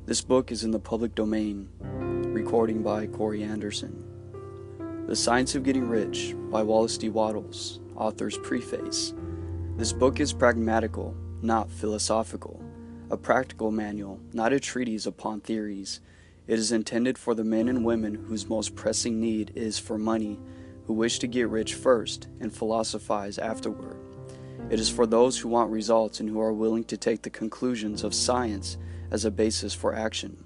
This book is in the public domain. Recording by Corey Anderson. The Science of Getting Rich by Wallace D. Wattles, author's preface. This book is pragmatical, not philosophical, a practical manual, not a treatise upon theories. It is intended for the men and women whose most pressing need is for money, who wish to get rich first and philosophize afterward. It is for those who want results and who are willing to take the conclusions of science as a basis for action,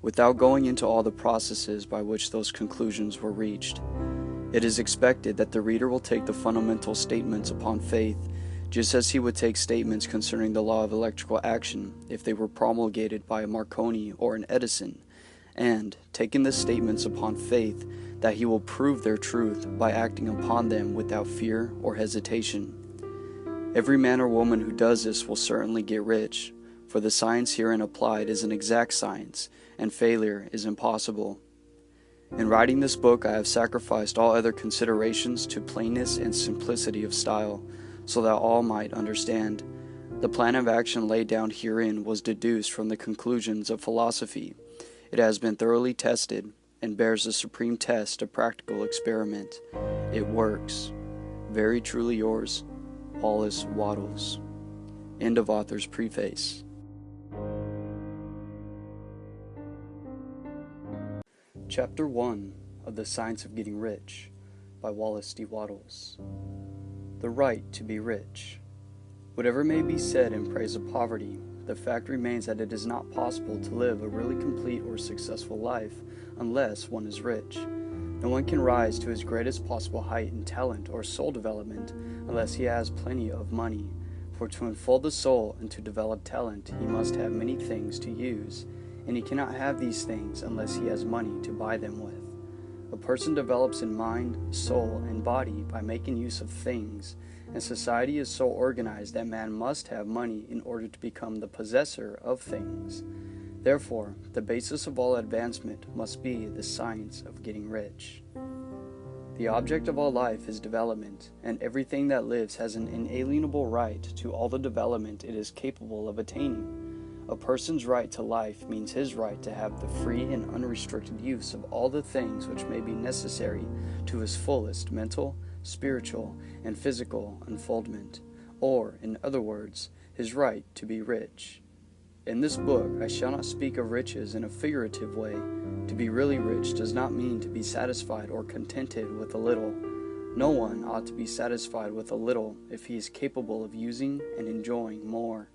without going into all the processes by which those conclusions were reached. It is expected that the reader will take the fundamental statements upon faith, just as he would take statements concerning the law of electrical action if they were promulgated by a Marconi or an Edison, and, taking the statements upon faith, that he will prove their truth by acting upon them without fear or hesitation. Every man or woman who does this will certainly get rich, for the science herein applied is an exact science, and failure is impossible. In writing this book, I have sacrificed all other considerations to plainness and simplicity of style, so that all might understand. The plan of action laid down herein was deduced from the conclusions of philosophy. It has been thoroughly tested, and bears the supreme test of practical experiment. It works. Very truly yours, Wallace Wattles. End of author's preface. Chapter 1 of The Science of Getting Rich by Wallace D. Wattles. The right to be rich. Whatever may be said in praise of poverty, the fact remains that it is not possible to live a really complete or successful life unless one is rich. No one can rise to his greatest possible height in talent or soul development unless he has plenty of money. For to unfold the soul and to develop talent, he must have many things to use, and he cannot have these things unless he has money to buy them with. A person develops in mind, soul, and body by making use of things, and society is so organized that man must have money in order to become the possessor of things. Therefore, the basis of all advancement must be the science of getting rich. The object of all life is development, and everything that lives has an inalienable right to all the development it is capable of attaining. A person's right to life means his right to have the free and unrestricted use of all the things which may be necessary to his fullest mental, spiritual, and physical unfoldment, or, in other words, his right to be rich. In this book, I shall not speak of riches in a figurative way. To be really rich does not mean to be satisfied or contented with a little. No one ought to be satisfied with a little if he is capable of using and enjoying more.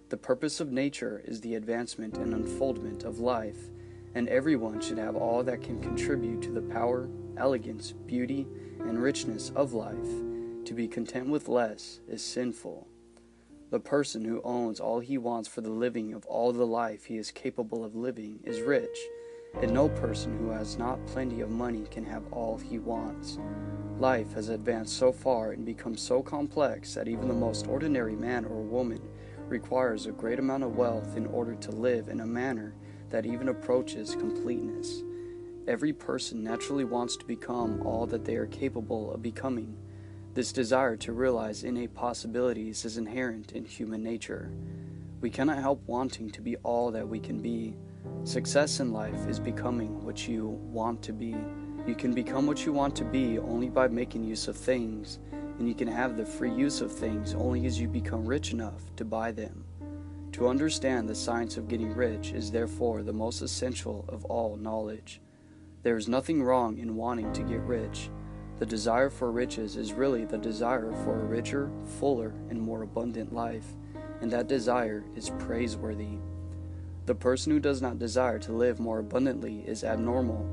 The purpose of nature is the advancement and unfoldment of life, and everyone should have all that can contribute to the power, elegance, beauty, and richness of life. To be content with less is sinful. The person who owns all he wants for the living of all the life he is capable of living is rich, and no person who has not plenty of money can have all he wants. Life has advanced so far and become so complex that even the most ordinary man or woman requires a great amount of wealth in order to live in a manner that even approaches completeness. Every person naturally wants to become all that they are capable of becoming. This desire to realize innate possibilities is inherent in human nature. We cannot help wanting to be all that we can be. Success in life is becoming what you want to be. You can become what you want to be only by making use of things, and you can have the free use of things only as you become rich enough to buy them. To understand the science of getting rich is therefore the most essential of all knowledge. There is nothing wrong in wanting to get rich. The desire for riches is really the desire for a richer, fuller, and more abundant life, and that desire is praiseworthy. The person who does not desire to live more abundantly is abnormal,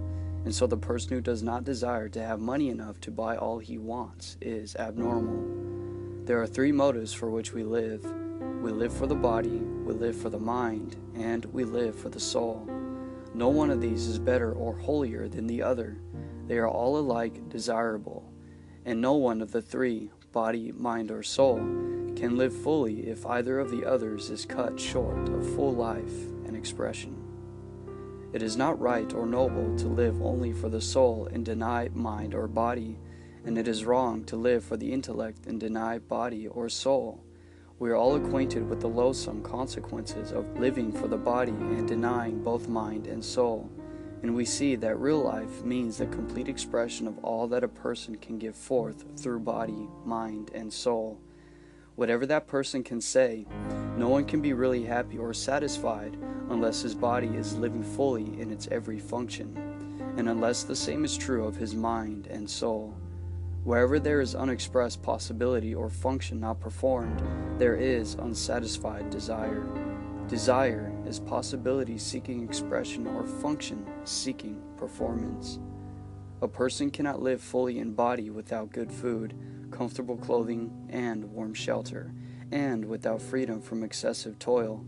and so the person who does not desire to have money enough to buy all he wants is abnormal. There are three motives for which we live. We live for the body, we live for the mind, and we live for the soul. No one of these is better or holier than the other. They are all alike desirable, and no one of the three, body, mind, or soul, can live fully if either of the others is cut short of full life and expression. It is not right or noble to live only for the soul and deny mind or body, and it is wrong to live for the intellect and deny body or soul. We are all acquainted with the loathsome consequences of living for the body and denying both mind and soul, and we see that real life means the complete expression of all that a person can give forth through body, mind, and soul. Whatever that person can say, no one can be really happy or satisfied unless his body is living fully in its every function, and unless the same is true of his mind and soul. Wherever there is unexpressed possibility or function not performed, there is unsatisfied desire. Desire is possibility seeking expression or function seeking performance. A person cannot live fully in body without good food, comfortable clothing, and warm shelter, and without freedom from excessive toil.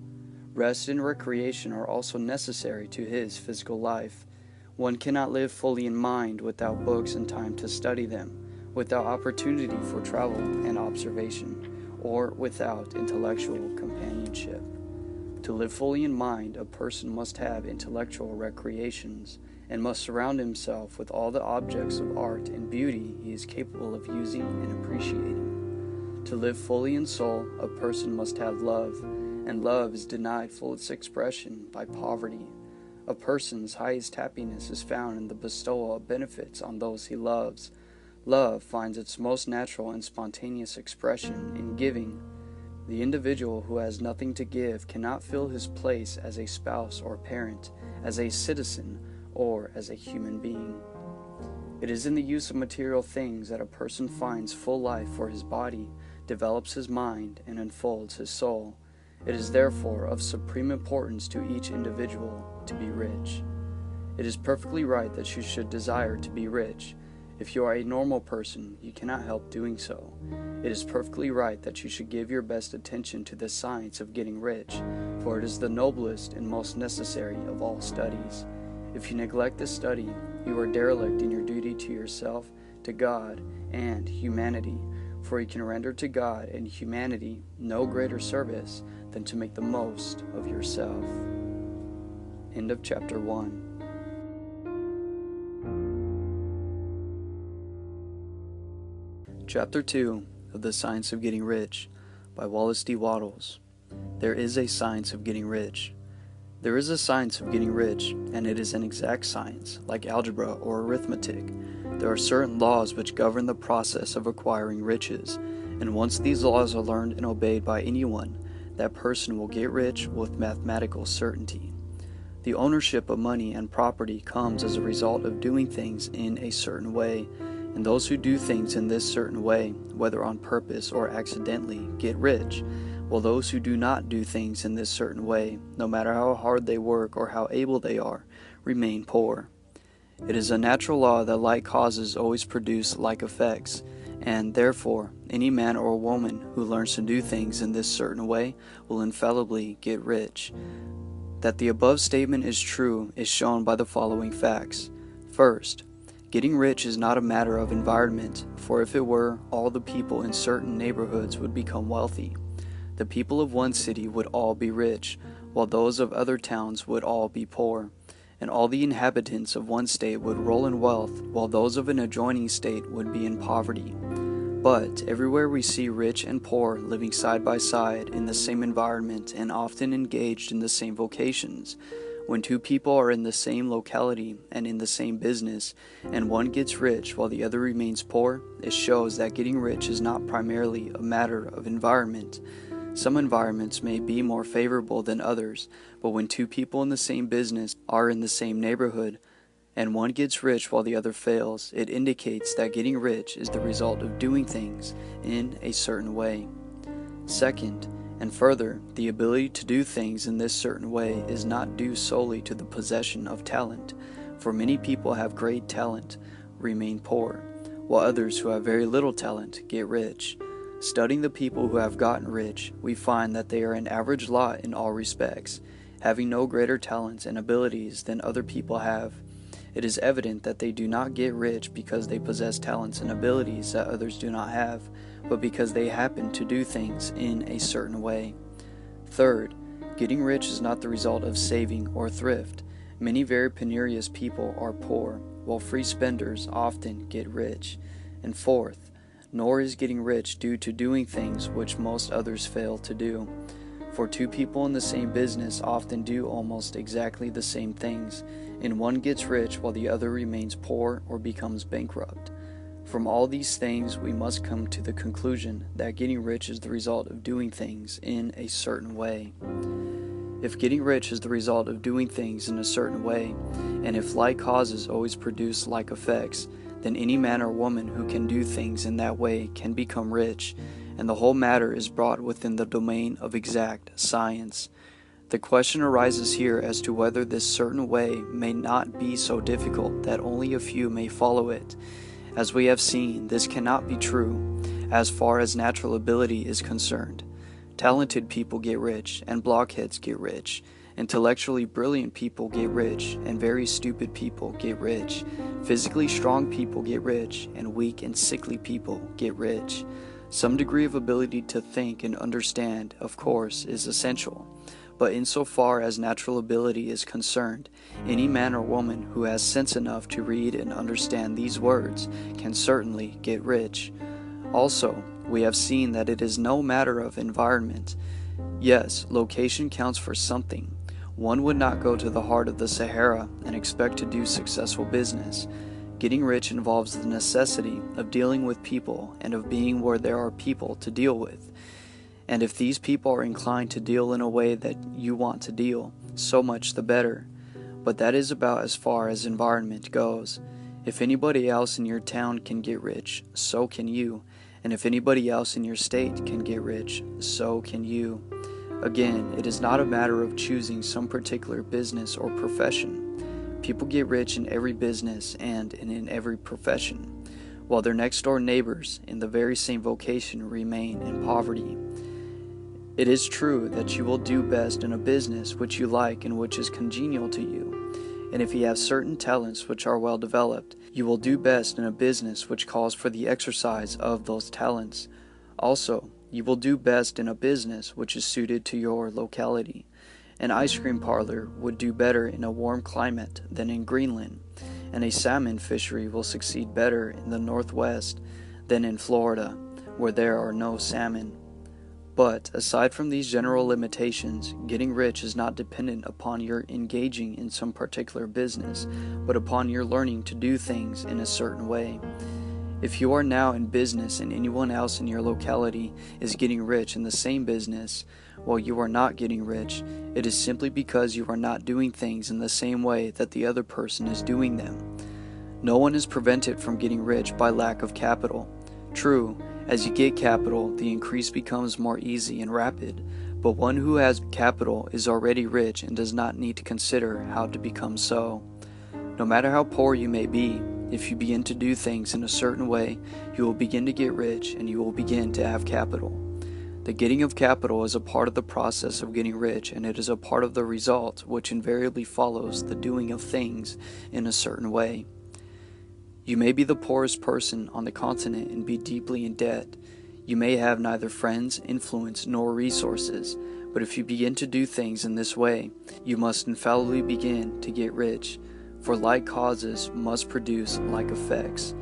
Rest and recreation are also necessary to his physical life. One cannot live fully in mind without books and time to study them, without opportunity for travel and observation, or without intellectual companionship. To live fully in mind, a person must have intellectual recreations, and must surround himself with all the objects of art and beauty he is capable of using and appreciating. To live fully in soul, a person must have love, and love is denied full its expression by poverty. A person's highest happiness is found in the bestowal of benefits on those he loves. Love finds its most natural and spontaneous expression in giving. The individual who has nothing to give cannot fill his place as a spouse or parent, as a citizen, or as a human being. It is in the use of material things that a person finds full life for his body, develops his mind, and unfolds his soul. It is therefore of supreme importance to each individual to be rich. It is perfectly right that you should desire to be rich. If you are a normal person, you cannot help doing so. It is perfectly right that you should give your best attention to the science of getting rich, for it is the noblest and most necessary of all studies. If you neglect this study, you are derelict in your duty to yourself, to God, and humanity, for you can render to God and humanity no greater service than to make the most of yourself. End of chapter 1. Chapter 2 of The Science of Getting Rich by Wallace D. Wattles. There is a science of getting rich. There is a science of getting rich, and it is an exact science, like algebra or arithmetic. There are certain laws which govern the process of acquiring riches, and once these laws are learned and obeyed by anyone, that person will get rich with mathematical certainty. The ownership of money and property comes as a result of doing things in a certain way, and those who do things in this certain way, whether on purpose or accidentally, get rich, while those who do not do things in this certain way, no matter how hard they work or how able they are, remain poor. It is a natural law that like causes always produce like effects, and therefore any man or woman who learns to do things in this certain way will infallibly get rich. That the above statement is true is shown by the following facts. First, getting rich is not a matter of environment, for if it were, all the people in certain neighborhoods would become wealthy. The people of one city would all be rich, while those of other towns would all be poor, and all the inhabitants of one state would roll in wealth, while those of an adjoining state would be in poverty. But everywhere we see rich and poor living side by side in the same environment and often engaged in the same vocations. When two people are in the same locality and in the same business, and one gets rich while the other remains poor, it shows that getting rich is not primarily a matter of environment. Some environments may be more favorable than others, but when two people in the same business are in the same neighborhood, and one gets rich while the other fails, it indicates that getting rich is the result of doing things in a certain way. Second, and further, the ability to do things in this certain way is not due solely to the possession of talent, for many people have great talent, remain poor, while others who have very little talent get rich. Studying the people who have gotten rich, we find that they are an average lot in all respects, having no greater talents and abilities than other people have. It is evident that they do not get rich because they possess talents and abilities that others do not have, but because they happen to do things in a certain way. Third, getting rich is not the result of saving or thrift. Many very penurious people are poor, while free spenders often get rich. And fourth, nor is getting rich due to doing things which most others fail to do. For two people in the same business often do almost exactly the same things, and one gets rich while the other remains poor or becomes bankrupt. From all these things, we must come to the conclusion that getting rich is the result of doing things in a certain way. If getting rich is the result of doing things in a certain way, and if like causes always produce like effects, then any man or woman who can do things in that way can become rich, and the whole matter is brought within the domain of exact science. The question arises here as to whether this certain way may not be so difficult that only a few may follow it. As we have seen, this cannot be true, as far as natural ability is concerned. Talented people get rich, and blockheads get rich. Intellectually brilliant people get rich, and very stupid people get rich. Physically strong people get rich, and weak and sickly people get rich. Some degree of ability to think and understand, of course, is essential. But insofar as natural ability is concerned, any man or woman who has sense enough to read and understand these words can certainly get rich. Also, we have seen that it is no matter of environment. Yes, location counts for something. One would not go to the heart of the Sahara and expect to do successful business. Getting rich involves the necessity of dealing with people and of being where there are people to deal with. And if these people are inclined to deal in a way that you want to deal, so much the better. But that is about as far as environment goes. If anybody else in your town can get rich, so can you. And if anybody else in your state can get rich, so can you. Again, it is not a matter of choosing some particular business or profession. People get rich in every business and in every profession, while their next-door neighbors in the very same vocation remain in poverty. It is true that you will do best in a business which you like and which is congenial to you. And if you have certain talents which are well developed, you will do best in a business which calls for the exercise of those talents. Also, you will do best in a business which is suited to your locality. An ice cream parlor would do better in a warm climate than in Greenland, and a salmon fishery will succeed better in the Northwest than in Florida, where there are no salmon. But, aside from these general limitations, getting rich is not dependent upon your engaging in some particular business, but upon your learning to do things in a certain way. If you are now in business and anyone else in your locality is getting rich in the same business, while you are not getting rich, it is simply because you are not doing things in the same way that the other person is doing them. No one is prevented from getting rich by lack of capital. True, as you get capital, the increase becomes more easy and rapid, but one who has capital is already rich and does not need to consider how to become so. No matter how poor you may be, if you begin to do things in a certain way, you will begin to get rich and you will begin to have capital. The getting of capital is a part of the process of getting rich, and it is a part of the result which invariably follows the doing of things in a certain way. You may be the poorest person on the continent and be deeply in debt. You may have neither friends, influence, nor resources, but if you begin to do things in this way, you must infallibly begin to get rich, for like causes must produce like effects.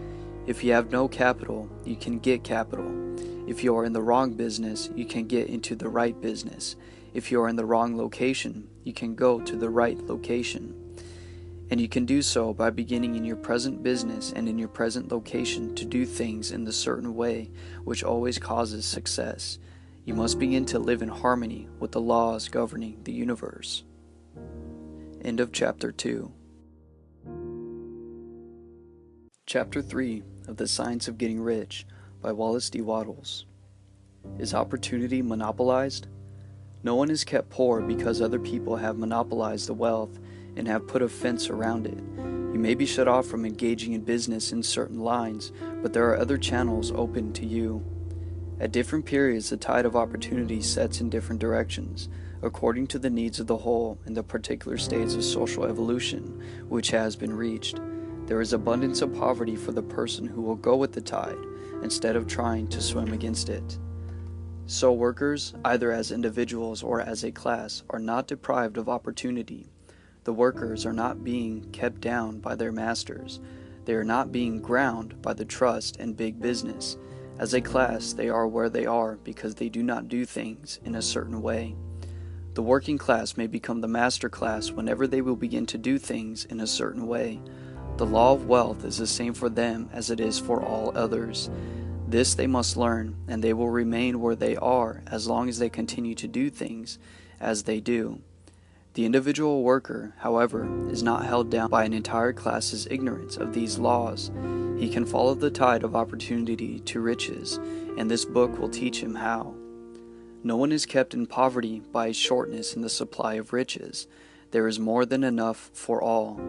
If you have no capital, you can get capital. If you are in the wrong business, you can get into the right business. If you are in the wrong location, you can go to the right location. And you can do so by beginning in your present business and in your present location to do things in the certain way which always causes success. You must begin to live in harmony with the laws governing the universe. End of Chapter 2. Chapter 3 of The Science of Getting Rich by Wallace D. Wattles. Is opportunity monopolized? No one is kept poor because other people have monopolized the wealth and have put a fence around it. You may be shut off from engaging in business in certain lines, but there are other channels open to you. At different periods, the tide of opportunity sets in different directions, according to the needs of the whole and the particular states of social evolution which has been reached. There is abundance of poverty for the person who will go with the tide, instead of trying to swim against it. So workers, either as individuals or as a class, are not deprived of opportunity. The workers are not being kept down by their masters. They are not being ground by the trust and big business. As a class, they are where they are because they do not do things in a certain way. The working class may become the master class whenever they will begin to do things in a certain way. The law of wealth is the same for them as it is for all others. This they must learn, and they will remain where they are as long as they continue to do things as they do. The individual worker, however, is not held down by an entire class's ignorance of these laws. He can follow the tide of opportunity to riches, and this book will teach him how. No one is kept in poverty by a shortness in the supply of riches. There is more than enough for all.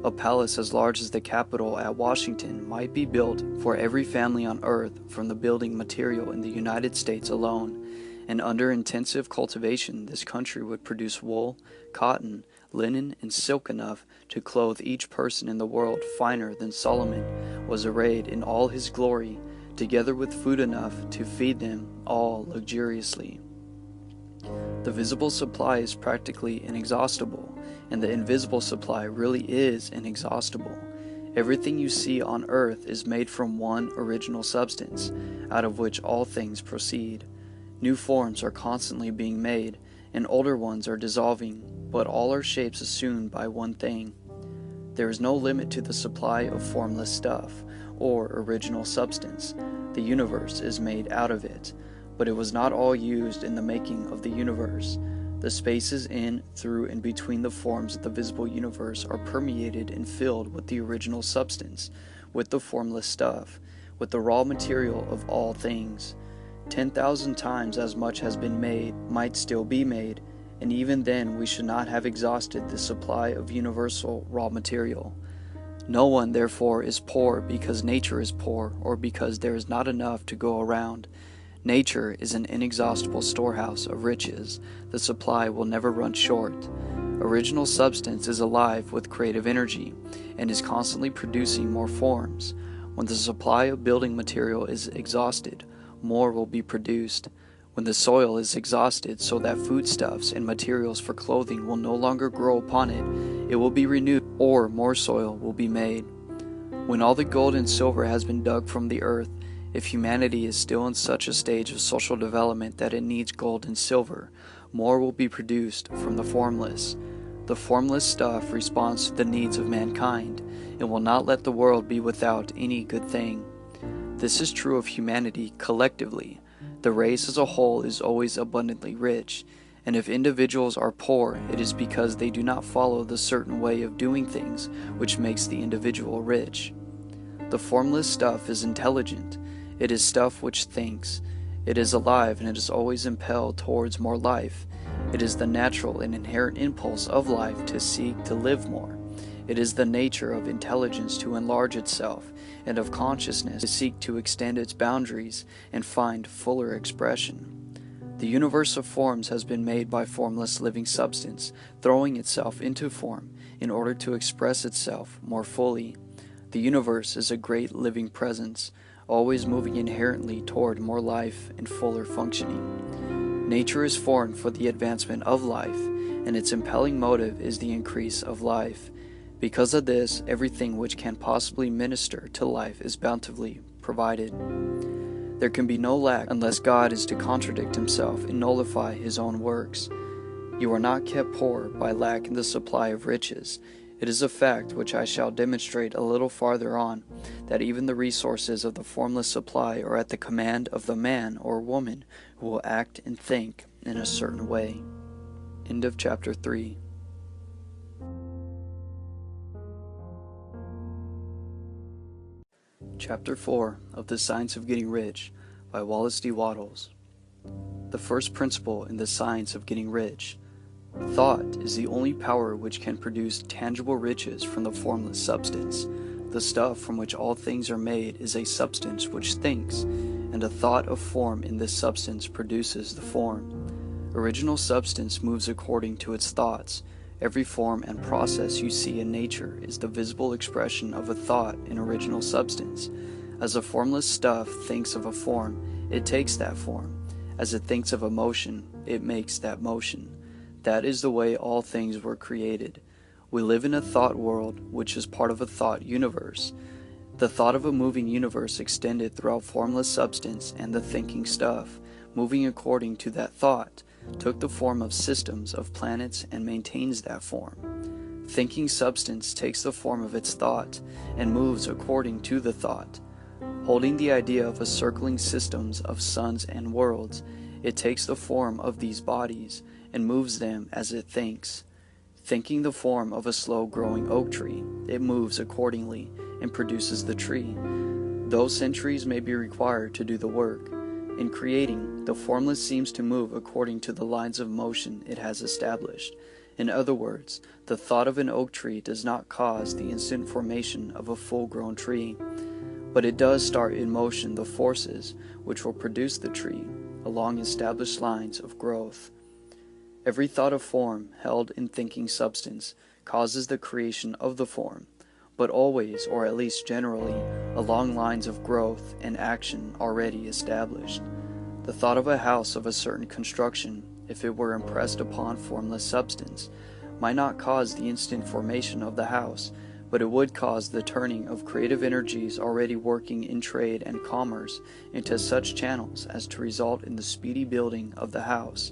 A palace as large as the Capitol at Washington might be built for every family on earth from the building material in the United States alone, and under intensive cultivation this country would produce wool, cotton, linen, and silk enough to clothe each person in the world finer than Solomon was arrayed in all his glory, together with food enough to feed them all luxuriously. The visible supply is practically inexhaustible, and the invisible supply really is inexhaustible. Everything you see on earth is made from one original substance, out of which all things proceed. New forms are constantly being made, and older ones are dissolving, but all are shapes assumed by one thing. There is no limit to the supply of formless stuff, or original substance. The universe is made out of it, but it was not all used in the making of the universe. The spaces in, through, and between the forms of the visible universe are permeated and filled with the original substance, with the formless stuff, with the raw material of all things. 10,000 times as much has been made, might still be made, and even then we should not have exhausted the supply of universal raw material. No one, therefore, is poor because nature is poor, or because there is not enough to go around. Nature is an inexhaustible storehouse of riches. The supply will never run short. Original substance is alive with creative energy, and is constantly producing more forms. When the supply of building material is exhausted, more will be produced. When the soil is exhausted so that foodstuffs and materials for clothing will no longer grow upon it, it will be renewed, or more soil will be made. When all the gold and silver has been dug from the earth, if humanity is still in such a stage of social development that it needs gold and silver, more will be produced from the formless. The formless stuff responds to the needs of mankind, and will not let the world be without any good thing. This is true of humanity collectively. The race as a whole is always abundantly rich, and if individuals are poor, it is because they do not follow the certain way of doing things which makes the individual rich. The formless stuff is intelligent. It is stuff which thinks. It is alive, and it is always impelled towards more life. It is the natural and inherent impulse of life to seek to live more. It is the nature of intelligence to enlarge itself, and of consciousness to seek to extend its boundaries and find fuller expression. The universe of forms has been made by formless living substance, throwing itself into form in order to express itself more fully. The universe is a great living presence, always moving inherently toward more life and fuller functioning. Nature is formed for the advancement of life, and its impelling motive is the increase of life. Because of this, everything which can possibly minister to life is bountifully provided. There can be no lack unless God is to contradict himself and nullify his own works. You are not kept poor by lack in the supply of riches. It is a fact which I shall demonstrate a little farther on, that even the resources of the formless supply are at the command of the man or woman who will act and think in a certain way. End of chapter 3. Chapter 4 of The Science of Getting Rich by Wallace D. Wattles. The first principle in the science of getting rich. Thought is the only power which can produce tangible riches from the formless substance. The stuff from which all things are made is a substance which thinks, and a thought of form in this substance produces the form. Original substance moves according to its thoughts. Every form and process you see in nature is the visible expression of a thought in original substance. As a formless stuff thinks of a form, it takes that form. As it thinks of a motion, it makes that motion. That is the way all things were created. We live in a thought world, which is part of a thought universe. The thought of a moving universe extended throughout formless substance, and the thinking stuff, moving according to that thought, took the form of systems of planets and maintains that form. Thinking substance takes the form of its thought and moves according to the thought. Holding the idea of a circling systems of suns and worlds, it takes the form of these bodies and moves them as it thinks. Thinking the form of a slow-growing oak tree, it moves accordingly and produces the tree. Though centuries may be required to do the work, in creating, the formless seems to move according to the lines of motion it has established. In other words, the thought of an oak tree does not cause the instant formation of a full-grown tree, but it does start in motion the forces which will produce the tree along established lines of growth. Every thought of form held in thinking substance causes the creation of the form, but always, or at least generally, along lines of growth and action already established. The thought of a house of a certain construction, if it were impressed upon formless substance, might not cause the instant formation of the house, but it would cause the turning of creative energies already working in trade and commerce into such channels as to result in the speedy building of the house.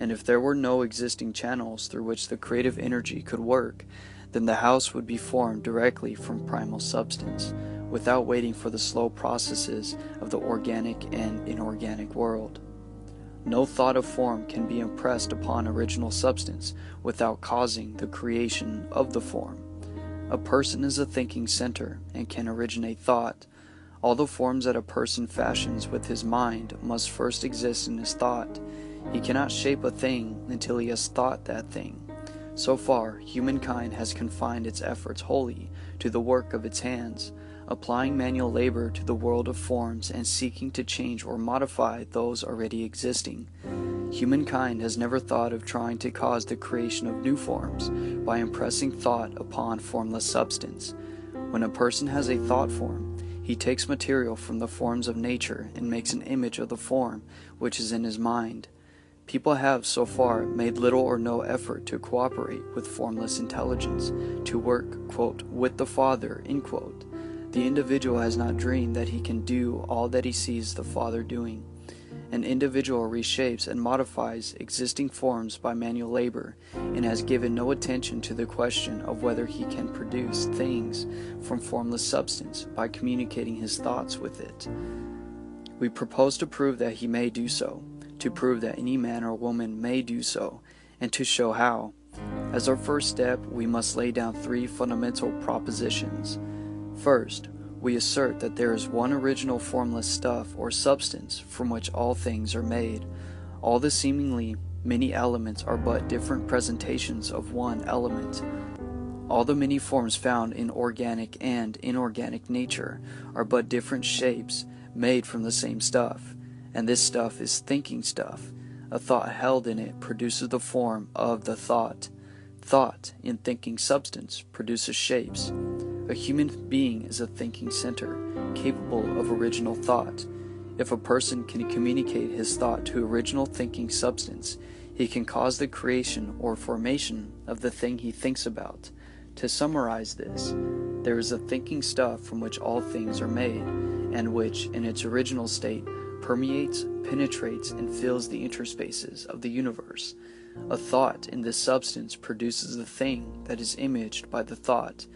And if there were no existing channels through which the creative energy could work, then the house would be formed directly from primal substance, without waiting for the slow processes of the organic and inorganic world. No thought of form can be impressed upon original substance without causing the creation of the form. A person is a thinking center and can originate thought. All the forms that a person fashions with his mind must first exist in his thought. He cannot shape a thing until he has thought that thing. So far, humankind has confined its efforts wholly to the work of its hands, applying manual labor to the world of forms and seeking to change or modify those already existing. Humankind has never thought of trying to cause the creation of new forms by impressing thought upon formless substance. When a person has a thought form, he takes material from the forms of nature and makes an image of the form which is in his mind. People have, so far, made little or no effort to cooperate with formless intelligence, to work, quote, with the Father, end quote. The individual has not dreamed that he can do all that he sees the Father doing. An individual reshapes and modifies existing forms by manual labor, and has given no attention to the question of whether he can produce things from formless substance by communicating his thoughts with it. We propose to prove that he may do so, to prove that any man or woman may do so, and to show how. As our first step, we must lay down 3 fundamental propositions. First, we assert that there is one original formless stuff or substance from which all things are made. All the seemingly many elements are but different presentations of one element. All the many forms found in organic and inorganic nature are but different shapes made from the same stuff. And this stuff is thinking stuff. A thought held in it produces the form of the thought. Thought, in thinking substance, produces shapes. A human being is a thinking center, capable of original thought. If a person can communicate his thought to original thinking substance, he can cause the creation or formation of the thing he thinks about. To summarize this, there is a thinking stuff from which all things are made, and which, in its original state, permeates, penetrates, and fills the interspaces of the universe. A thought in this substance produces the thing that is imaged by the thought.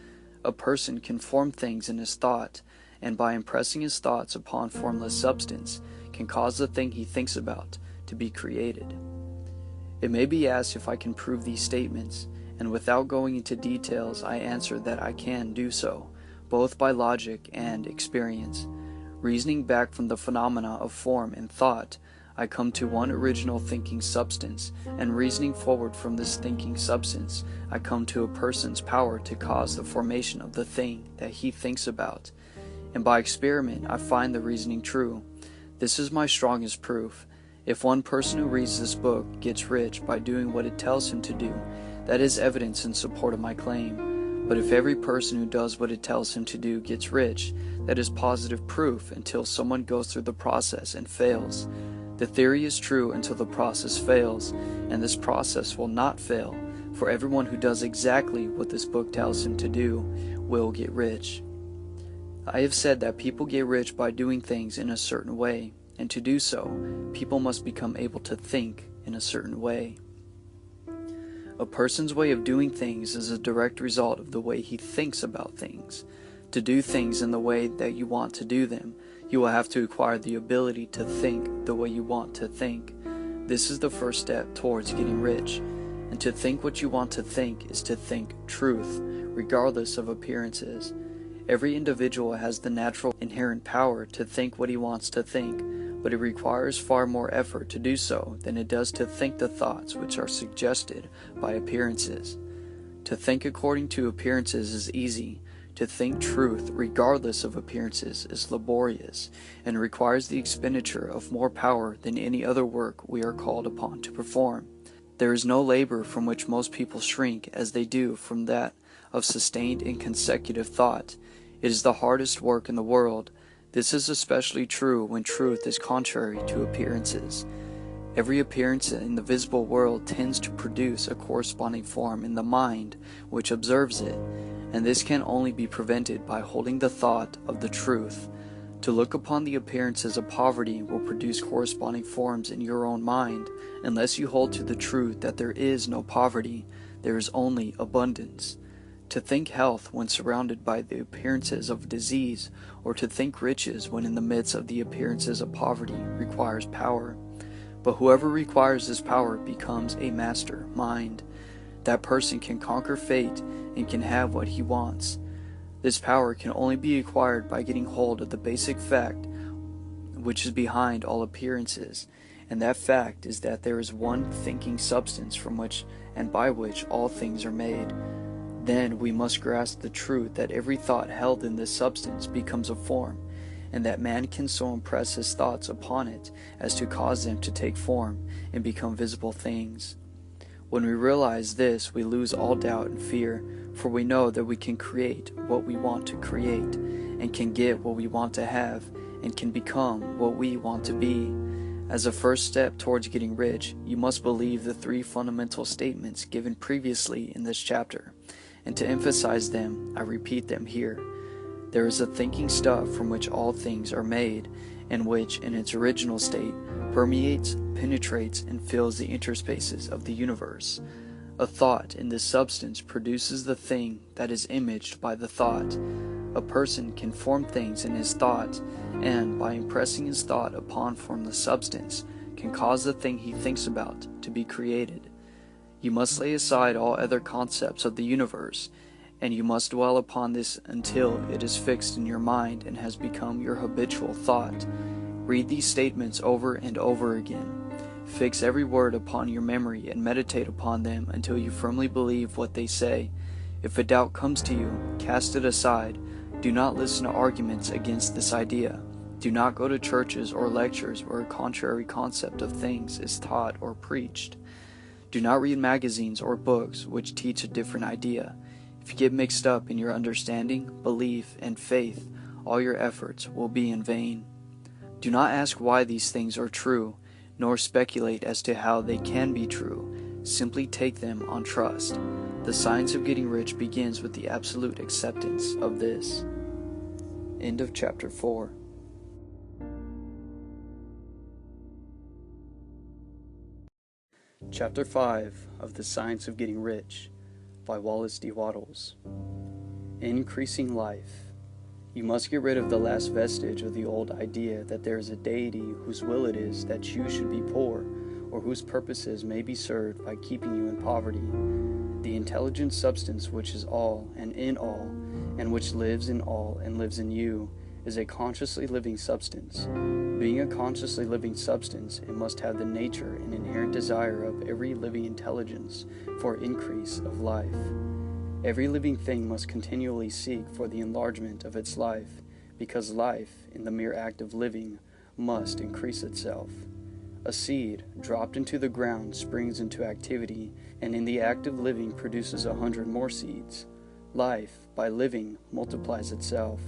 A person can form things in his thought, and by impressing his thoughts upon formless substance, can cause the thing he thinks about to be created. It may be asked if I can prove these statements, and without going into details, I answer that I can do so, both by logic and experience. Reasoning back from the phenomena of form and thought, I come to one original thinking substance, and reasoning forward from this thinking substance, I come to a person's power to cause the formation of the thing that he thinks about. And by experiment, I find the reasoning true. This is my strongest proof. If one person who reads this book gets rich by doing what it tells him to do, that is evidence in support of my claim. But if every person who does what it tells him to do gets rich, that is positive proof until someone goes through the process and fails. The theory is true until the process fails, and this process will not fail, for everyone who does exactly what this book tells him to do will get rich. I have said that people get rich by doing things in a certain way, and to do so, people must become able to think in a certain way. A person's way of doing things is a direct result of the way he thinks about things. To do things in the way that you want to do them, you will have to acquire the ability to think the way you want to think. This is the first step towards getting rich, and to think what you want to think is to think truth, regardless of appearances. Every individual has the natural inherent power to think what he wants to think, but it requires far more effort to do so than it does to think the thoughts which are suggested by appearances. To think according to appearances is easy. To think truth, regardless of appearances, is laborious, and requires the expenditure of more power than any other work we are called upon to perform. There is no labor from which most people shrink as they do from that of sustained and consecutive thought. It is the hardest work in the world. This is especially true when truth is contrary to appearances. Every appearance in the visible world tends to produce a corresponding form in the mind which observes it, and this can only be prevented by holding the thought of the truth. To look upon the appearances of poverty will produce corresponding forms in your own mind, unless you hold to the truth that there is no poverty, there is only abundance. To think health when surrounded by the appearances of disease, or to think riches when in the midst of the appearances of poverty, requires power. But whoever requires this power becomes a master mind. That person can conquer fate and can have what he wants. This power can only be acquired by getting hold of the basic fact which is behind all appearances, and that fact is that there is one thinking substance from which and by which all things are made. Then we must grasp the truth that every thought held in this substance becomes a form, and that man can so impress his thoughts upon it as to cause them to take form and become visible things. When we realize this, we lose all doubt and fear, for we know that we can create what we want to create, and can get what we want to have, and can become what we want to be. As a first step towards getting rich, you must believe the three fundamental statements given previously in this chapter, and to emphasize them, I repeat them here. There is a thinking stuff from which all things are made, and which, in its original state, permeates, penetrates, and fills the interspaces of the universe. A thought in this substance produces the thing that is imaged by the thought. A person can form things in his thought, and, by impressing his thought upon formless substance, can cause the thing he thinks about to be created. You must lay aside all other concepts of the universe, and you must dwell upon this until it is fixed in your mind and has become your habitual thought. Read these statements over and over again. Fix every word upon your memory and meditate upon them until you firmly believe what they say. If a doubt comes to you, cast it aside. Do not listen to arguments against this idea. Do not go to churches or lectures where a contrary concept of things is taught or preached. Do not read magazines or books which teach a different idea. If you get mixed up in your understanding, belief, and faith, all your efforts will be in vain. Do not ask why these things are true, nor speculate as to how they can be true. Simply take them on trust. The science of getting rich begins with the absolute acceptance of this. End of chapter 4. Chapter 5 of The Science of Getting Rich by Wallace D. Wattles. Increasing life. You must get rid of the last vestige of the old idea that there is a deity whose will it is that you should be poor, or whose purposes may be served by keeping you in poverty. The intelligent substance which is all and in all, and which lives in all and lives in you, is a consciously living substance. Being a consciously living substance, it must have the nature and inherent desire of every living intelligence for increase of life. Every living thing must continually seek for the enlargement of its life, because life, in the mere act of living, must increase itself. A seed, dropped into the ground, springs into activity, and in the act of living produces 100 more seeds. Life, by living, multiplies itself.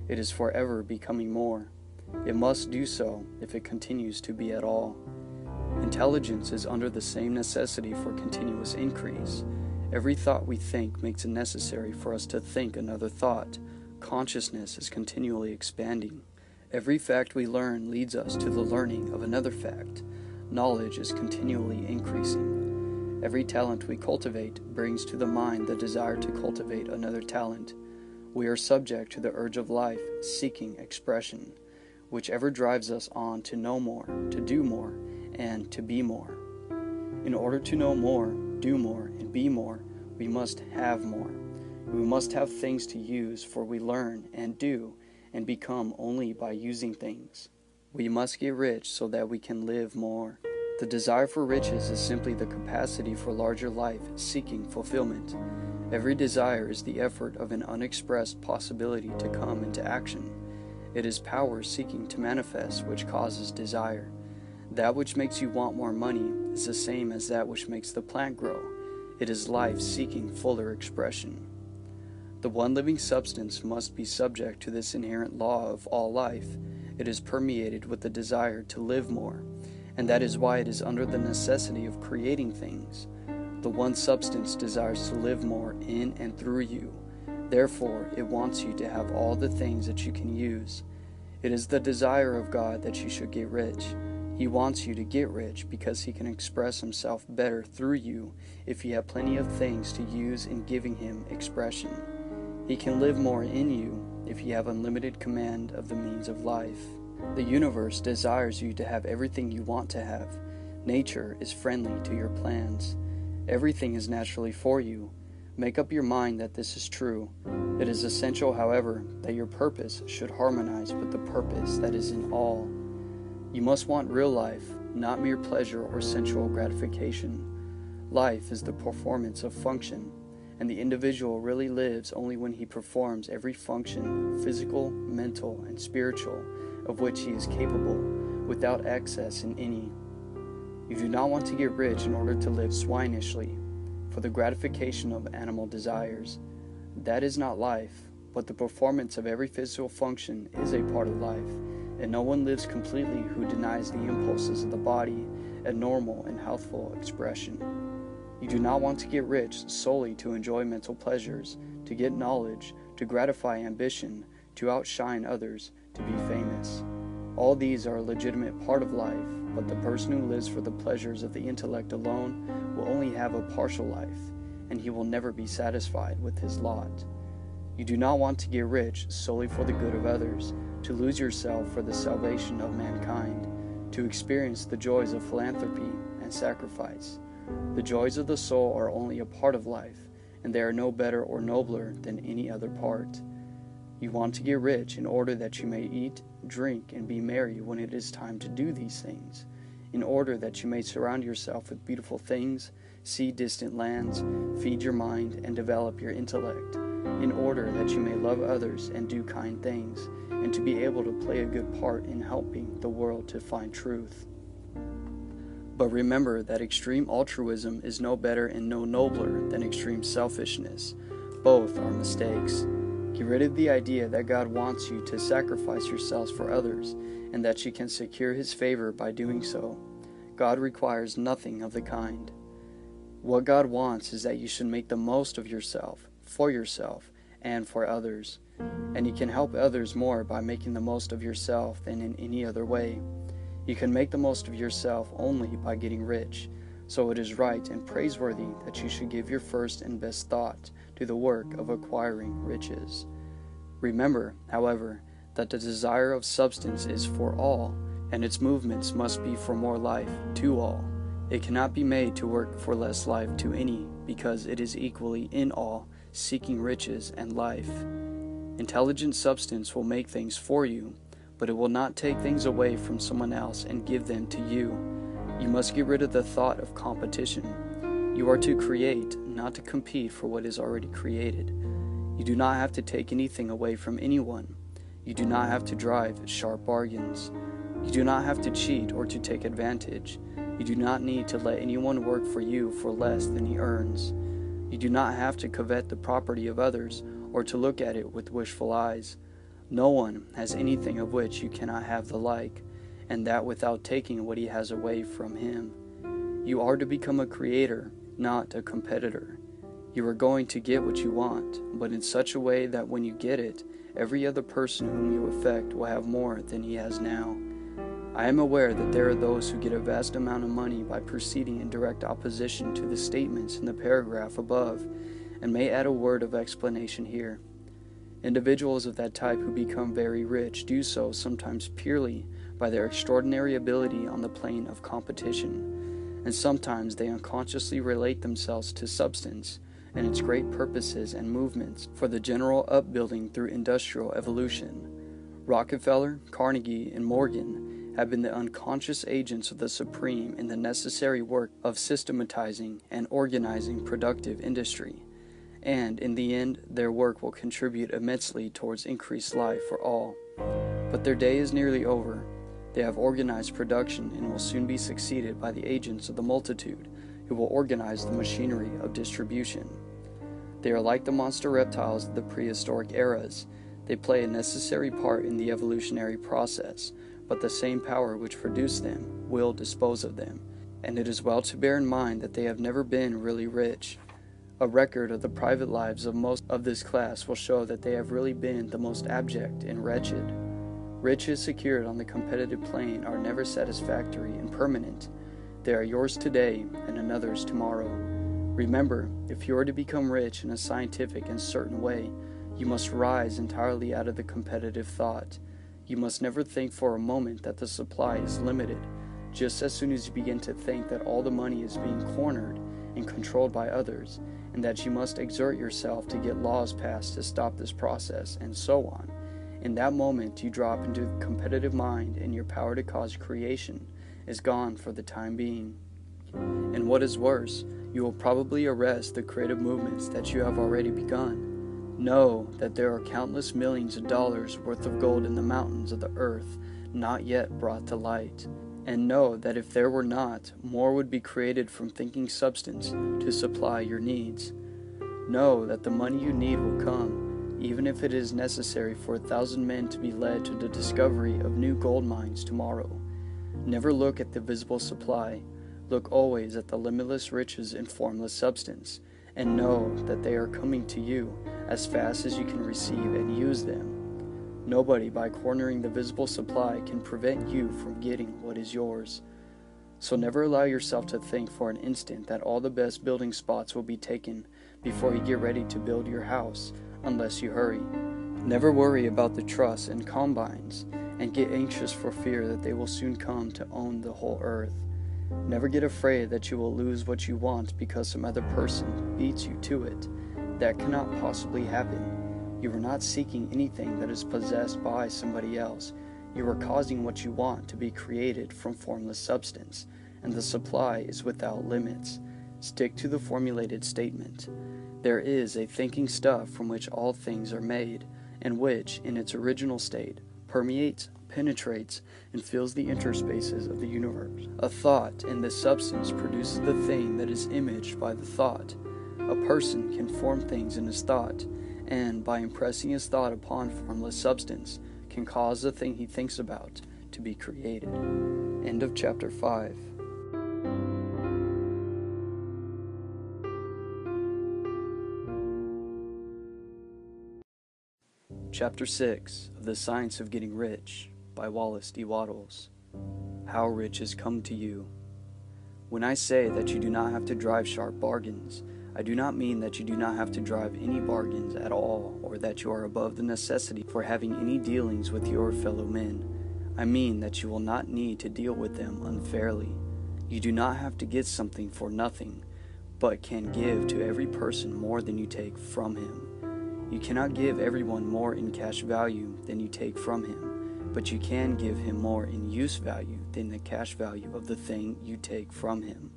It is forever becoming more. It must do so if it continues to be at all. Intelligence is under the same necessity for continuous increase. Every thought we think makes it necessary for us to think another thought. Consciousness is continually expanding. Every fact we learn leads us to the learning of another fact. Knowledge is continually increasing. Every talent we cultivate brings to the mind the desire to cultivate another talent. We are subject to the urge of life, seeking expression, which ever drives us on to know more, to do more, and to be more. In order to know more, do more, and be more, we must have more. We must have things to use, for we learn and do and become only by using things. We must get rich so that we can live more. The desire for riches is simply the capacity for larger life seeking fulfillment. Every desire is the effort of an unexpressed possibility to come into action. It is power seeking to manifest which causes desire. That which makes you want more money is the same as that which makes the plant grow. It is life seeking fuller expression. The one living substance must be subject to this inherent law of all life. It is permeated with the desire to live more, and that is why it is under the necessity of creating things. The one substance desires to live more in and through you. Therefore, it wants you to have all the things that you can use. It is the desire of God that you should get rich. He wants you to get rich because He can express Himself better through you if you have plenty of things to use in giving Him expression. He can live more in you if you have unlimited command of the means of life. The universe desires you to have everything you want to have. Nature is friendly to your plans. Everything is naturally for you. Make up your mind that this is true. It is essential, however, that your purpose should harmonize with the purpose that is in all. You must want real life, not mere pleasure or sensual gratification. Life is the performance of function, and the individual really lives only when he performs every function, physical, mental, and spiritual, of which he is capable, without excess in any. You do not want to get rich in order to live swinishly, for the gratification of animal desires. That is not life, but the performance of every physical function is a part of life, and no one lives completely who denies the impulses of the body a normal and healthful expression. You do not want to get rich solely to enjoy mental pleasures, to get knowledge, to gratify ambition, to outshine others, to be famous. All these are a legitimate part of life, but the person who lives for the pleasures of the intellect alone will only have a partial life, and he will never be satisfied with his lot. You do not want to get rich solely for the good of others, to lose yourself for the salvation of mankind, to experience the joys of philanthropy and sacrifice. The joys of the soul are only a part of life, and they are no better or nobler than any other part. You want to get rich in order that you may eat, drink, and be merry when it is time to do these things, in order that you may surround yourself with beautiful things, see distant lands, feed your mind, and develop your intellect, in order that you may love others and do kind things, and to be able to play a good part in helping the world to find truth. But remember that extreme altruism is no better and no nobler than extreme selfishness. Both are mistakes. Get rid of the idea that God wants you to sacrifice yourselves for others, and that you can secure His favor by doing so. God requires nothing of the kind. What God wants is that you should make the most of yourself, for yourself, and for others. And you can help others more by making the most of yourself than in any other way. You can make the most of yourself only by getting rich, so it is right and praiseworthy that you should give your first and best thought to the work of acquiring riches. Remember, however, that the desire of substance is for all, and its movements must be for more life to all. It cannot be made to work for less life to any, because it is equally in all, seeking riches and life. Intelligent substance will make things for you, but it will not take things away from someone else and give them to you. You must get rid of the thought of competition. You are to create, not to compete for what is already created. You do not have to take anything away from anyone. You do not have to drive sharp bargains. You do not have to cheat or to take advantage. You do not need to let anyone work for you for less than he earns. You do not have to covet the property of others or to look at it with wishful eyes. No one has anything of which you cannot have the like, and that without taking what he has away from him. You are to become a creator, not a competitor. You are going to get what you want, but in such a way that when you get it, every other person whom you affect will have more than he has now. I am aware that there are those who get a vast amount of money by proceeding in direct opposition to the statements in the paragraph above, and may add a word of explanation here. Individuals of that type who become very rich do so sometimes purely by their extraordinary ability on the plane of competition, and sometimes they unconsciously relate themselves to substance and its great purposes and movements for the general upbuilding through industrial evolution. Rockefeller, Carnegie, and Morgan have been the unconscious agents of the supreme in the necessary work of systematizing and organizing productive industry, and in the end their work will contribute immensely towards increased life for all. But their day is nearly over. They have organized production and will soon be succeeded by the agents of the multitude, who will organize the machinery of distribution. They are like the monster reptiles of the prehistoric eras. They play a necessary part in the evolutionary process, but the same power which produced them will dispose of them, and it is well to bear in mind that they have never been really rich. A record of the private lives of most of this class will show that they have really been the most abject and wretched. Riches secured on the competitive plane are never satisfactory and permanent. They are yours today and another's tomorrow. Remember, if you are to become rich in a scientific and certain way, you must rise entirely out of the competitive thought. You must never think for a moment that the supply is limited. Just as soon as you begin to think that all the money is being cornered and controlled by others, and that you must exert yourself to get laws passed to stop this process, and so on, in that moment you drop into the competitive mind, and your power to cause creation is gone for the time being. And what is worse, you will probably arrest the creative movements that you have already begun. Know that there are countless millions of dollars worth of gold in the mountains of the earth not yet brought to light. And know that if there were not, more would be created from thinking substance to supply your needs. Know that the money you need will come, even if it is necessary for 1,000 men to be led to the discovery of new gold mines tomorrow. Never look at the visible supply. Look always at the limitless riches in formless substance, and know that they are coming to you as fast as you can receive and use them. Nobody, by cornering the visible supply, can prevent you from getting what is yours. So never allow yourself to think for an instant that all the best building spots will be taken before you get ready to build your house, unless you hurry. Never worry about the truss and combines, and get anxious for fear that they will soon come to own the whole earth. Never get afraid that you will lose what you want because some other person beats you to it. That cannot possibly happen. You are not seeking anything that is possessed by somebody else. You are causing what you want to be created from formless substance, and the supply is without limits. Stick to the formulated statement. There is a thinking stuff from which all things are made, and which, in its original state, permeates, penetrates, and fills the interspaces of the universe. A thought in this substance produces the thing that is imaged by the thought. A person can form things in his thought, and by impressing his thought upon formless substance, can cause the thing he thinks about to be created. End of chapter 5. Chapter 6 of The Science of Getting Rich by Wallace D. Wattles. How riches come to you. When I say that you do not have to drive sharp bargains, I do not mean that you do not have to drive any bargains at all, or that you are above the necessity for having any dealings with your fellow men. I mean that you will not need to deal with them unfairly. You do not have to get something for nothing, but can give to every person more than you take from him. You cannot give everyone more in cash value than you take from him, but you can give him more in use value than the cash value of the thing you take from him.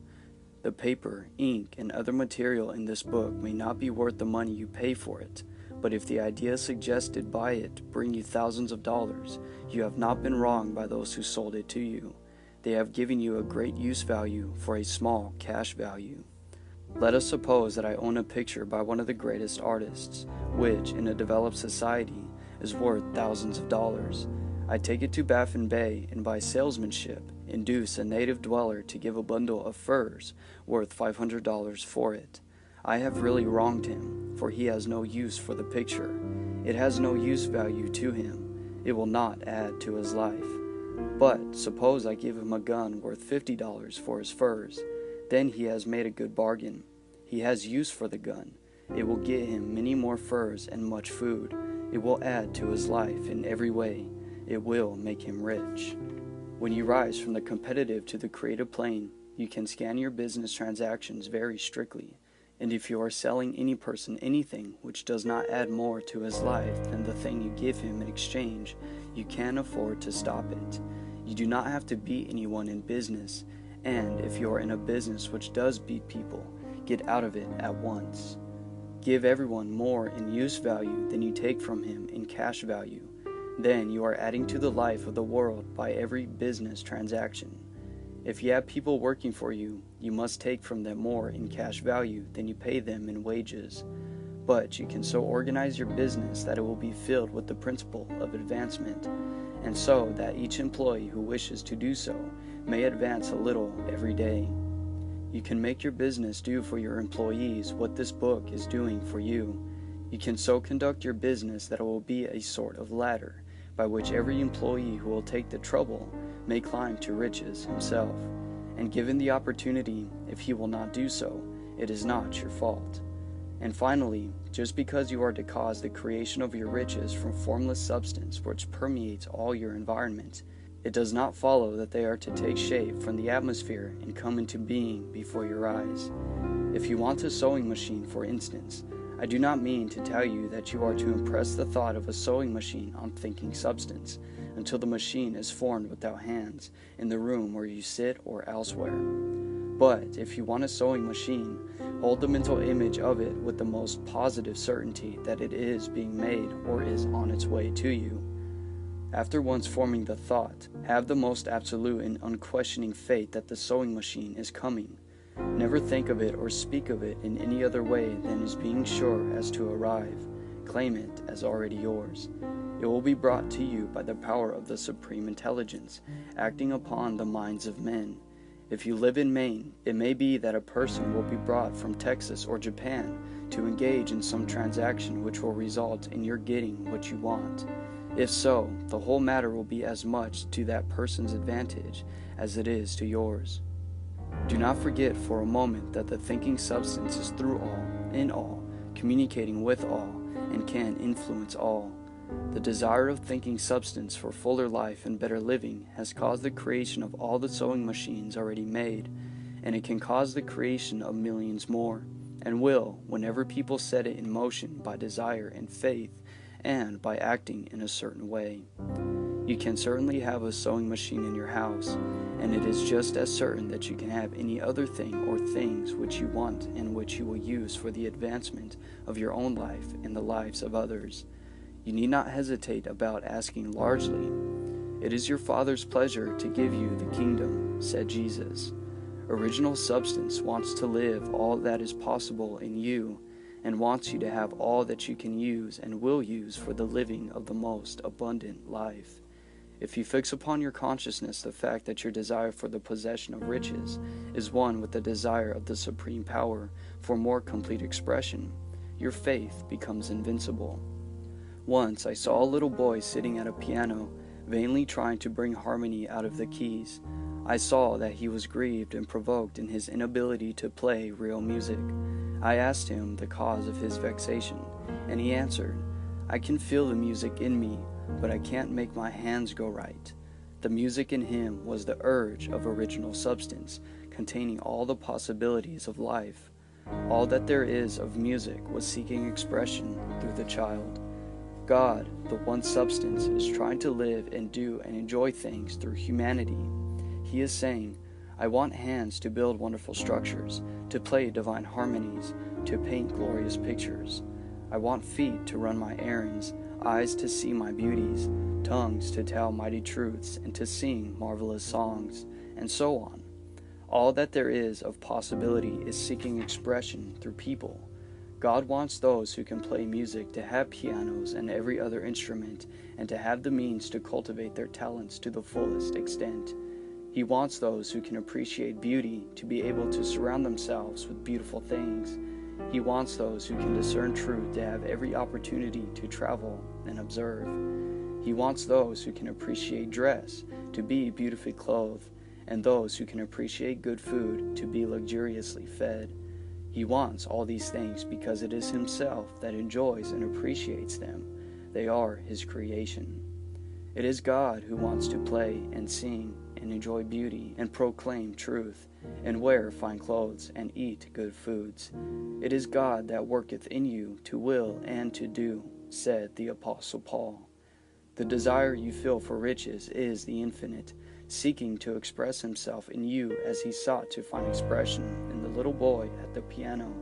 The paper, ink, and other material in this book may not be worth the money you pay for it, but if the ideas suggested by it bring you thousands of dollars, you have not been wronged by those who sold it to you. They have given you a great use value for a small cash value. Let us suppose that I own a picture by one of the greatest artists, which, in a developed society, is worth thousands of dollars. I take it to Baffin Bay and by salesmanship induce a native dweller to give a bundle of furs worth $500 for it. I have really wronged him, for he has no use for the picture. It has no use value to him. It will not add to his life. But suppose I give him a gun worth $50 for his furs. Then he has made a good bargain. He has use for the gun. It will get him many more furs and much food. It will add to his life in every way. It will make him rich. When you rise from the competitive to the creative plane, you can scan your business transactions very strictly. And if you are selling any person anything which does not add more to his life than the thing you give him in exchange, you can afford to stop it. You do not have to beat anyone in business, and if you are in a business which does beat people, get out of it at once. Give everyone more in use value than you take from him in cash value. Then you are adding to the life of the world by every business transaction. If you have people working for you, you must take from them more in cash value than you pay them in wages. But you can so organize your business that it will be filled with the principle of advancement, and so that each employee who wishes to do so may advance a little every day. You can make your business do for your employees what this book is doing for you. You can so conduct your business that it will be a sort of ladder by which every employee who will take the trouble may climb to riches himself. And given the opportunity, if he will not do so, it is not your fault. And finally, just because you are to cause the creation of your riches from formless substance which permeates all your environment, it does not follow that they are to take shape from the atmosphere and come into being before your eyes. If you want a sewing machine, for instance, I do not mean to tell you that you are to impress the thought of a sewing machine on thinking substance until the machine is formed without hands in the room where you sit or elsewhere. But if you want a sewing machine, hold the mental image of it with the most positive certainty that it is being made or is on its way to you. After once forming the thought, have the most absolute and unquestioning faith that the sewing machine is coming. Never think of it or speak of it in any other way than as being sure as to arrive. Claim it as already yours. It will be brought to you by the power of the Supreme Intelligence, acting upon the minds of men. If you live in Maine, it may be that a person will be brought from Texas or Japan to engage in some transaction which will result in your getting what you want. If so, the whole matter will be as much to that person's advantage as it is to yours. Do not forget for a moment that the thinking substance is through all, in all, communicating with all, and can influence all. The desire of thinking substance for fuller life and better living has caused the creation of all the sewing machines already made, and it can cause the creation of millions more, and will, whenever people set it in motion by desire and faith, and by acting in a certain way. You can certainly have a sewing machine in your house, and it is just as certain that you can have any other thing or things which you want and which you will use for the advancement of your own life and the lives of others. You need not hesitate about asking largely. It is your Father's pleasure to give you the kingdom, said Jesus. Original substance wants to live all that is possible in you, and wants you to have all that you can use and will use for the living of the most abundant life. If you fix upon your consciousness the fact that your desire for the possession of riches is one with the desire of the supreme power for more complete expression, your faith becomes invincible. Once I saw a little boy sitting at a piano, vainly trying to bring harmony out of the keys. I saw that he was grieved and provoked in his inability to play real music. I asked him the cause of his vexation, and he answered, "I can feel the music in me, but I can't make my hands go right." The music in him was the urge of original substance, containing all the possibilities of life. All that there is of music was seeking expression through the child. God, the one substance, is trying to live and do and enjoy things through humanity. He is saying, I want hands to build wonderful structures, to play divine harmonies, to paint glorious pictures. I want feet to run my errands, eyes to see my beauties, tongues to tell mighty truths, and to sing marvelous songs, and so on. All that there is of possibility is seeking expression through people. God wants those who can play music to have pianos and every other instrument, and to have the means to cultivate their talents to the fullest extent. He wants those who can appreciate beauty to be able to surround themselves with beautiful things. He wants those who can discern truth to have every opportunity to travel and observe. He wants those who can appreciate dress to be beautifully clothed, and those who can appreciate good food to be luxuriously fed. He wants all these things because it is Himself that enjoys and appreciates them. They are His creation. It is God who wants to play and sing and enjoy beauty and proclaim truth and wear fine clothes and eat good foods. It is God that worketh in you to will and to do, said the Apostle Paul. The desire you feel for riches is the infinite, seeking to express Himself in you as He sought to find expression in the little boy at the piano.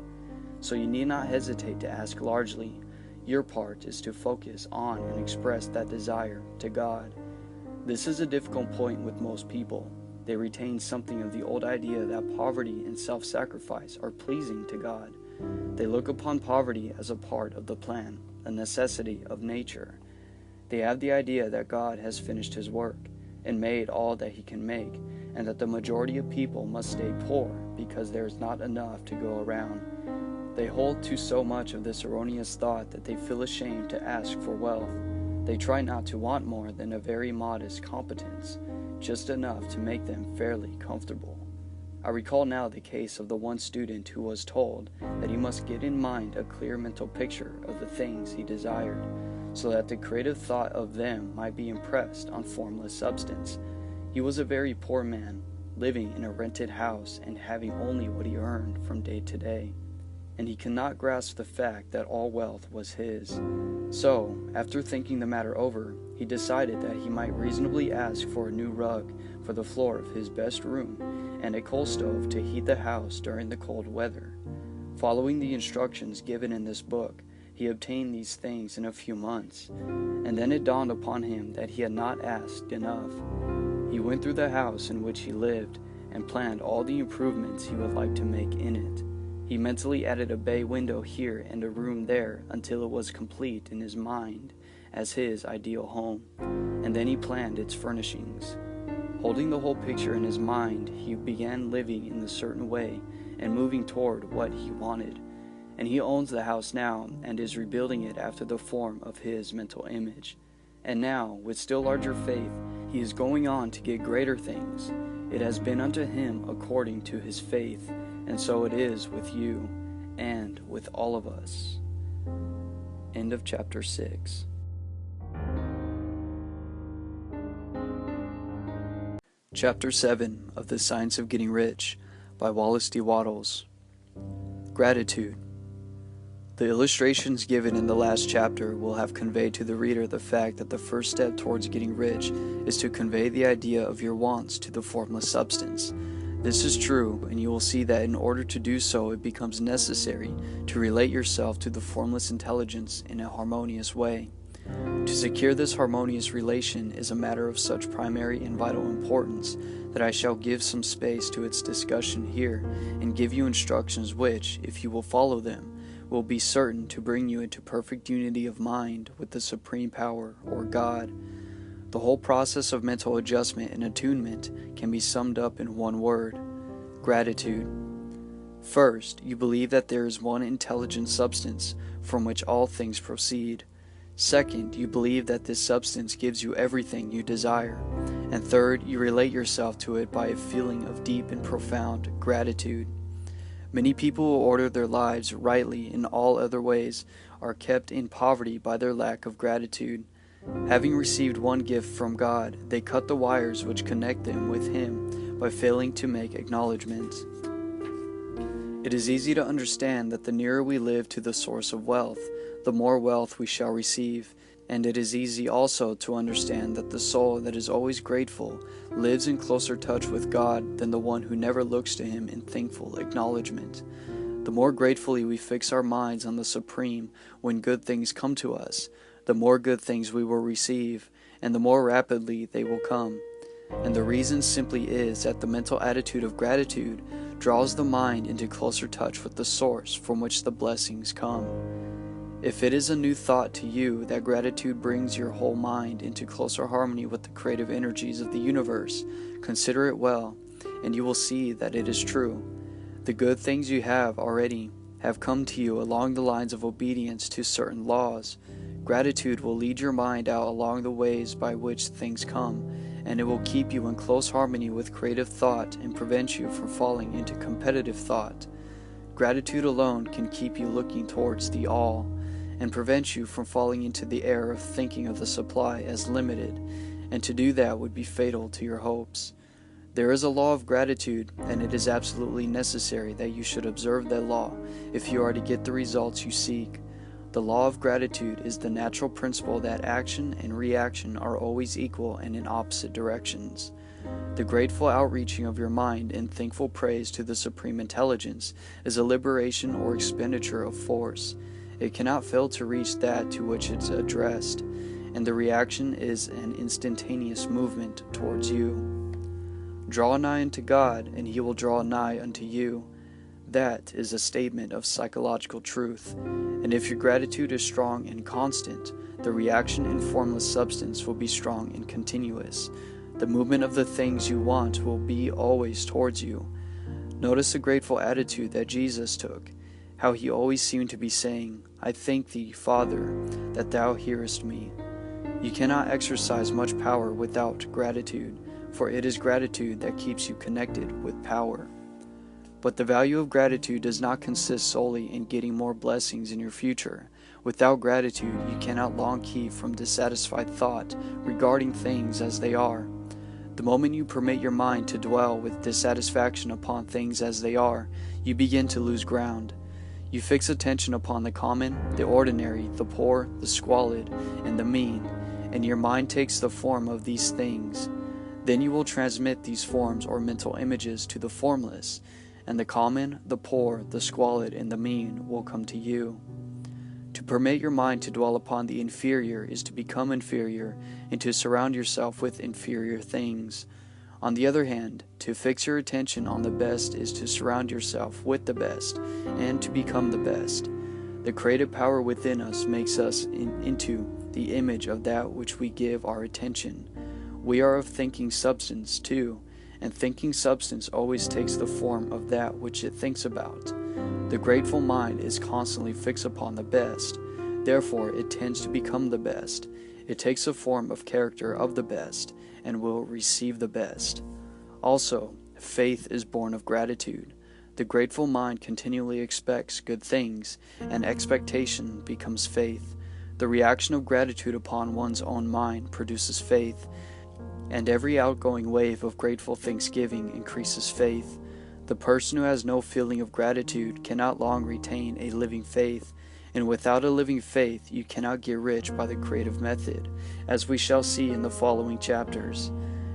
So you need not hesitate to ask largely. Your part is to focus on and express that desire to God. This is a difficult point with most people. They retain something of the old idea that poverty and self-sacrifice are pleasing to God. They look upon poverty as a part of the plan, a necessity of nature. They have the idea that God has finished His work and made all that He can make, and that the majority of people must stay poor because there is not enough to go around. They hold to so much of this erroneous thought that they feel ashamed to ask for wealth. They try not to want more than a very modest competence, just enough to make them fairly comfortable. I recall now the case of the one student who was told that he must get in mind a clear mental picture of the things he desired, so that the creative thought of them might be impressed on formless substance. He was a very poor man, living in a rented house and having only what he earned from day to day, and he could not grasp the fact that all wealth was his. So, after thinking the matter over, he decided that he might reasonably ask for a new rug for the floor of his best room and a coal stove to heat the house during the cold weather. Following the instructions given in this book, he obtained these things in a few months, and then it dawned upon him that he had not asked enough. He went through the house in which he lived and planned all the improvements he would like to make in it. He mentally added a bay window here and a room there until it was complete in his mind as his ideal home, and then he planned its furnishings. Holding the whole picture in his mind, he began living in a certain way and moving toward what he wanted. And he owns the house now and is rebuilding it after the form of his mental image. And now, with still larger faith, he is going on to get greater things. It has been unto him according to his faith, and so it is with you and with all of us. End of chapter 6. Chapter 7 of The Science of Getting Rich by Wallace D. Wattles. Gratitude. The illustrations given in the last chapter will have conveyed to the reader the fact that the first step towards getting rich is to convey the idea of your wants to the formless substance. This is true, and you will see that in order to do so it becomes necessary to relate yourself to the formless intelligence in a harmonious way. To secure this harmonious relation is a matter of such primary and vital importance that I shall give some space to its discussion here and give you instructions which, if you will follow them, will be certain to bring you into perfect unity of mind with the Supreme Power, or God. The whole process of mental adjustment and attunement can be summed up in one word: gratitude. First, you believe that there is one intelligent substance from which all things proceed. Second, you believe that this substance gives you everything you desire. And third, you relate yourself to it by a feeling of deep and profound gratitude. Many people who order their lives rightly in all other ways are kept in poverty by their lack of gratitude. Having received one gift from God, they cut the wires which connect them with Him by failing to make acknowledgment. It is easy to understand that the nearer we live to the source of wealth, the more wealth we shall receive, and it is easy also to understand that the soul that is always grateful lives in closer touch with God than the one who never looks to Him in thankful acknowledgement. The more gratefully we fix our minds on the Supreme when good things come to us, the more good things we will receive, and the more rapidly they will come. And the reason simply is that the mental attitude of gratitude draws the mind into closer touch with the source from which the blessings come. If it is a new thought to you that gratitude brings your whole mind into closer harmony with the creative energies of the universe, consider it well, and you will see that it is true. The good things you have already, have come to you along the lines of obedience to certain laws. Gratitude will lead your mind out along the ways by which things come, and it will keep you in close harmony with creative thought and prevent you from falling into competitive thought. Gratitude alone can keep you looking towards the all, and prevent you from falling into the error of thinking of the supply as limited, and to do that would be fatal to your hopes. There is a law of gratitude, and it is absolutely necessary that you should observe that law if you are to get the results you seek. The law of gratitude is the natural principle that action and reaction are always equal and in opposite directions. The grateful outreaching of your mind in thankful praise to the Supreme Intelligence is a liberation or expenditure of force. It cannot fail to reach that to which it is addressed, and the reaction is an instantaneous movement towards you. Draw nigh unto God, and He will draw nigh unto you. That is a statement of psychological truth, and if your gratitude is strong and constant, the reaction in formless substance will be strong and continuous. The movement of the things you want will be always towards you. Notice the grateful attitude that Jesus took, how He always seemed to be saying, I thank Thee, Father, that Thou hearest me. You cannot exercise much power without gratitude, for it is gratitude that keeps you connected with power. But the value of gratitude does not consist solely in getting more blessings in your future. Without gratitude, you cannot long keep from dissatisfied thought regarding things as they are. The moment you permit your mind to dwell with dissatisfaction upon things as they are, you begin to lose ground. You fix attention upon the common, the ordinary, the poor, the squalid, and the mean, and your mind takes the form of these things. Then you will transmit these forms or mental images to the formless, and the common, the poor, the squalid, and the mean will come to you. To permit your mind to dwell upon the inferior is to become inferior and to surround yourself with inferior things. On the other hand, to fix your attention on the best is to surround yourself with the best and to become the best. The creative power within us makes us into the image of that which we give our attention. We are of thinking substance too, and thinking substance always takes the form of that which it thinks about. The grateful mind is constantly fixed upon the best, therefore it tends to become the best. It takes the form of character of the best, and will receive the best. Also, faith is born of gratitude. The grateful mind continually expects good things, and expectation becomes faith. The reaction of gratitude upon one's own mind produces faith, and every outgoing wave of grateful thanksgiving increases faith. The person who has no feeling of gratitude cannot long retain a living faith, and without a living faith you cannot get rich by the creative method, as we shall see in the following chapters.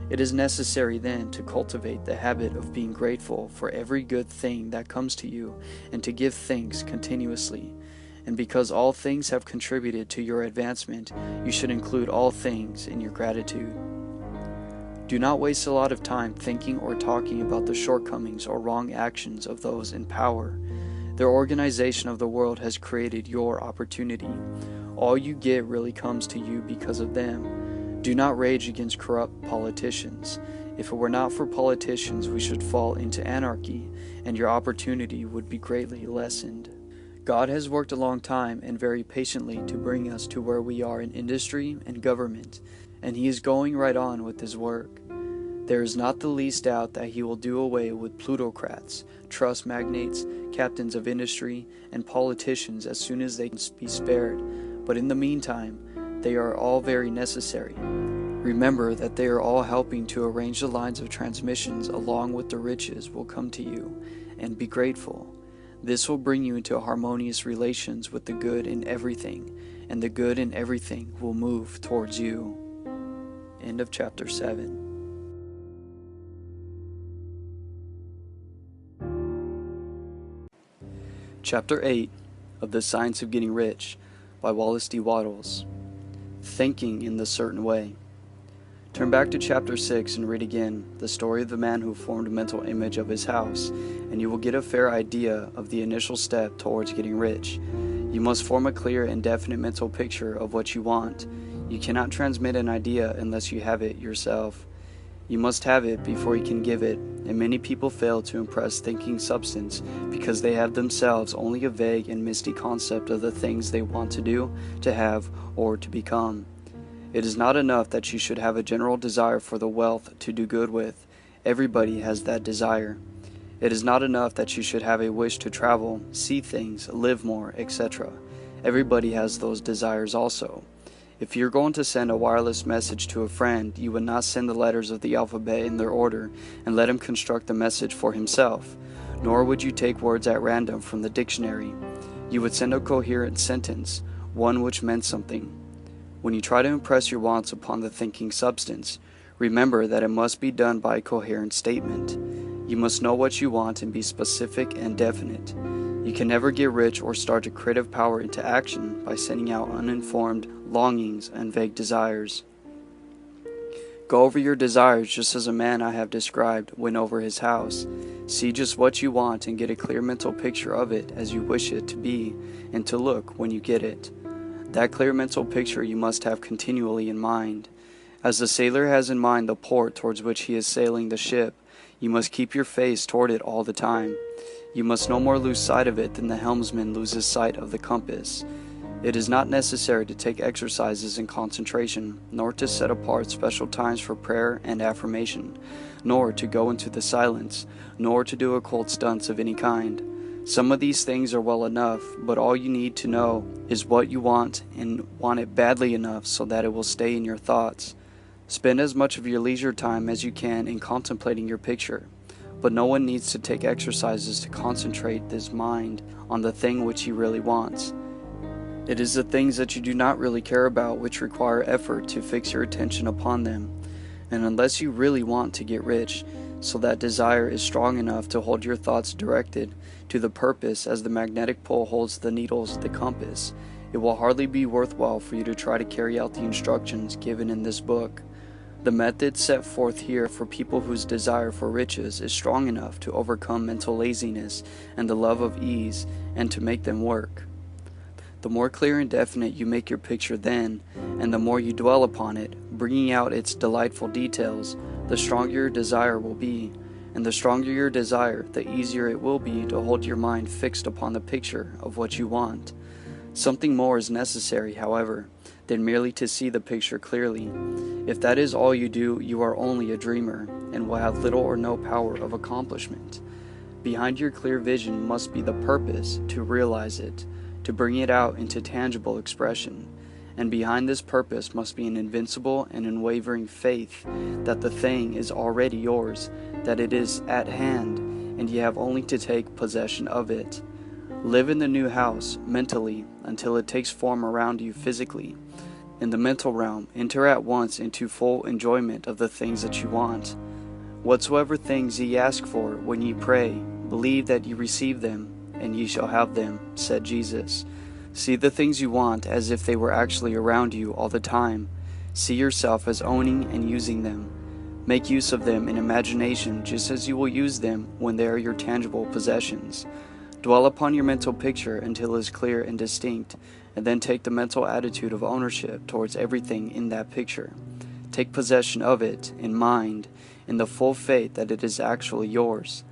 It is necessary then to cultivate the habit of being grateful for every good thing that comes to you, and to give thanks continuously. And because all things have contributed to your advancement, you should include all things in your gratitude. Do not waste a lot of time thinking or talking about the shortcomings or wrong actions of those in power. Their organization of the world has created your opportunity. All you get really comes to you because of them. Do not rage against corrupt politicians. If it were not for politicians, we should fall into anarchy, and your opportunity would be greatly lessened. God has worked a long time and very patiently to bring us to where we are in industry and government, and He is going right on with His work. There is not the least doubt that He will do away with plutocrats, trust magnates, captains of industry, and politicians as soon as they can be spared, but in the meantime, they are all very necessary. Remember that they are all helping to arrange the lines of transmissions along with the riches will come to you, and be grateful. This will bring you into harmonious relations with the good in everything, and the good in everything will move towards you. End of chapter 7. Chapter 8 of The Science of Getting Rich by Wallace D. Wattles. Thinking in the Certain Way. Turn back to chapter 6 and read again the story of the man who formed a mental image of his house, and you will get a fair idea of the initial step towards getting rich. You must form a clear and definite mental picture of what you want. You cannot transmit an idea unless you have it yourself. You must have it before you can give it, and many people fail to impress thinking substance because they have themselves only a vague and misty concept of the things they want to do, to have, or to become. It is not enough that you should have a general desire for the wealth to do good with. Everybody has that desire. It is not enough that you should have a wish to travel, see things, live more, etc. Everybody has those desires also. If you're going to send a wireless message to a friend, you would not send the letters of the alphabet in their order and let him construct the message for himself, nor would you take words at random from the dictionary. You would send a coherent sentence, one which meant something. When you try to impress your wants upon the thinking substance, remember that it must be done by a coherent statement. You must know what you want and be specific and definite. You can never get rich or start a creative power into action by sending out uninformed longings and vague desires. Go over your desires just as a man I have described went over his house. See just what you want and get a clear mental picture of it as you wish it to be and to look when you get it. That clear mental picture you must have continually in mind. As the sailor has in mind the port towards which he is sailing the ship, you must keep your face toward it all the time. You must no more lose sight of it than the helmsman loses sight of the compass. It is not necessary to take exercises in concentration, nor to set apart special times for prayer and affirmation, nor to go into the silence, nor to do occult stunts of any kind. Some of these things are well enough, but all you need to know is what you want and want it badly enough so that it will stay in your thoughts. Spend as much of your leisure time as you can in contemplating your picture, but no one needs to take exercises to concentrate his mind on the thing which he really wants. It is the things that you do not really care about which require effort to fix your attention upon them, and unless you really want to get rich, so that desire is strong enough to hold your thoughts directed to the purpose as the magnetic pole holds the needles of the compass, it will hardly be worthwhile for you to try to carry out the instructions given in this book. The method set forth here for people whose desire for riches is strong enough to overcome mental laziness and the love of ease and to make them work. The more clear and definite you make your picture then, and the more you dwell upon it, bringing out its delightful details, the stronger your desire will be, and the stronger your desire, the easier it will be to hold your mind fixed upon the picture of what you want. Something more is necessary, however, than merely to see the picture clearly. If that is all you do, you are only a dreamer, and will have little or no power of accomplishment. Behind your clear vision must be the purpose to realize it, to bring it out into tangible expression, and behind this purpose must be an invincible and unwavering faith that the thing is already yours, that it is at hand, and you have only to take possession of it. Live in the new house, mentally, until it takes form around you physically. In the mental realm, enter at once into full enjoyment of the things that you want. Whatsoever things ye ask for when ye pray, believe that ye receive them, and ye shall have them, said Jesus. See the things you want as if they were actually around you all the time. See yourself as owning and using them. Make use of them in imagination just as you will use them when they are your tangible possessions. Dwell upon your mental picture until it is clear and distinct, and then take the mental attitude of ownership towards everything in that picture. Take possession of it in mind, in the full faith that it is actually yours.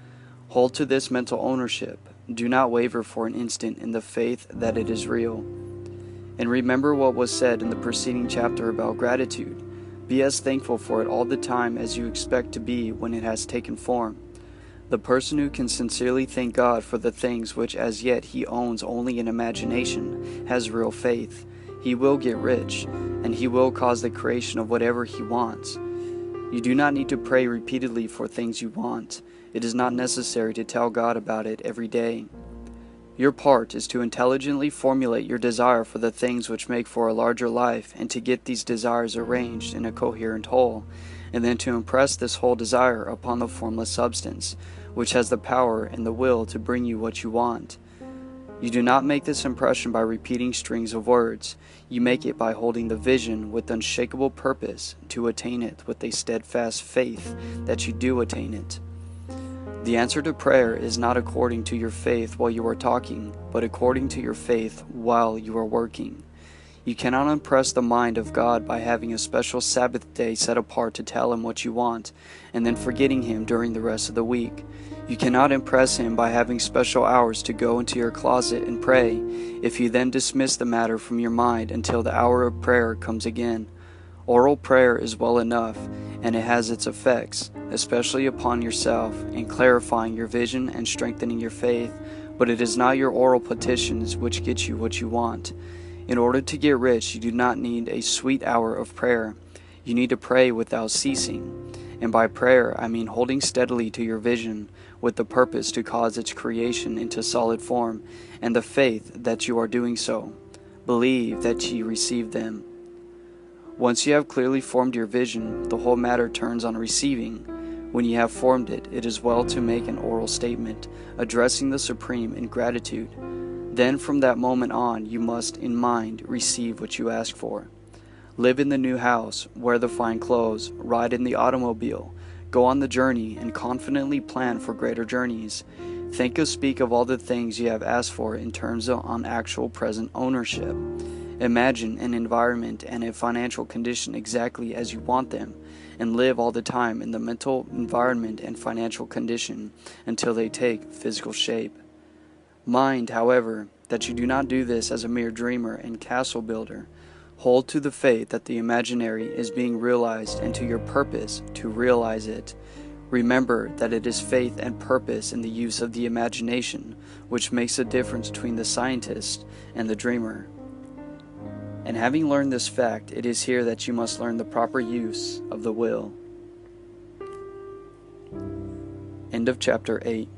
Hold to this mental ownership. Do not waver for an instant in the faith that it is real. And remember what was said in the preceding chapter about gratitude. Be as thankful for it all the time as you expect to be when it has taken form. The person who can sincerely thank God for the things which as yet he owns only in imagination has real faith. He will get rich, and he will cause the creation of whatever he wants. You do not need to pray repeatedly for things you want. It is not necessary to tell God about it every day. Your part is to intelligently formulate your desire for the things which make for a larger life and to get these desires arranged in a coherent whole, and then to impress this whole desire upon the formless substance, which has the power and the will to bring you what you want. You do not make this impression by repeating strings of words. You make it by holding the vision with unshakable purpose to attain it with a steadfast faith that you do attain it. The answer to prayer is not according to your faith while you are talking, but according to your faith while you are working. You cannot impress the mind of God by having a special Sabbath day set apart to tell Him what you want, and then forgetting Him during the rest of the week. You cannot impress Him by having special hours to go into your closet and pray, if you then dismiss the matter from your mind until the hour of prayer comes again. Oral prayer is well enough, and it has its effects, especially upon yourself, in clarifying your vision and strengthening your faith, but it is not your oral petitions which get you what you want. In order to get rich, you do not need a sweet hour of prayer. You need to pray without ceasing. And by prayer, I mean holding steadily to your vision, with the purpose to cause its creation into solid form, and the faith that you are doing so. Believe that ye receive them. Once you have clearly formed your vision, the whole matter turns on receiving. When you have formed it, it is well to make an oral statement, addressing the Supreme in gratitude. Then from that moment on, you must, in mind, receive what you ask for. Live in the new house, wear the fine clothes, ride in the automobile, go on the journey, and confidently plan for greater journeys. Think or speak of all the things you have asked for in terms of on actual present ownership. Imagine an environment and a financial condition exactly as you want them, and live all the time in the mental environment and financial condition until they take physical shape. Mind, however, that you do not do this as a mere dreamer and castle builder. Hold to the faith that the imaginary is being realized and to your purpose to realize it. Remember that it is faith and purpose in the use of the imagination which makes the difference between the scientist and the dreamer. And having learned this fact, it is here that you must learn the proper use of the will. End of chapter 8.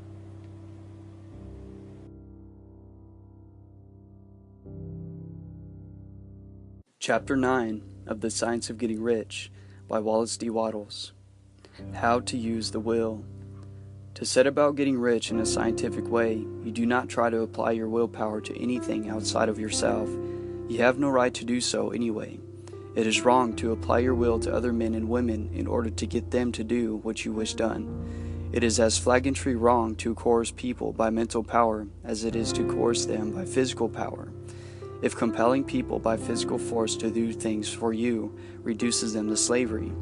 Chapter 9 of The Science of Getting Rich by Wallace D. Wattles. How to use the will. To set about getting rich in a scientific way, you do not try to apply your willpower to anything outside of yourself. You have no right to do so anyway. It is wrong to apply your will to other men and women in order to get them to do what you wish done. It is as flagrantly wrong to coerce people by mental power as it is to coerce them by physical power. If compelling people by physical force to do things for you reduces them to slavery,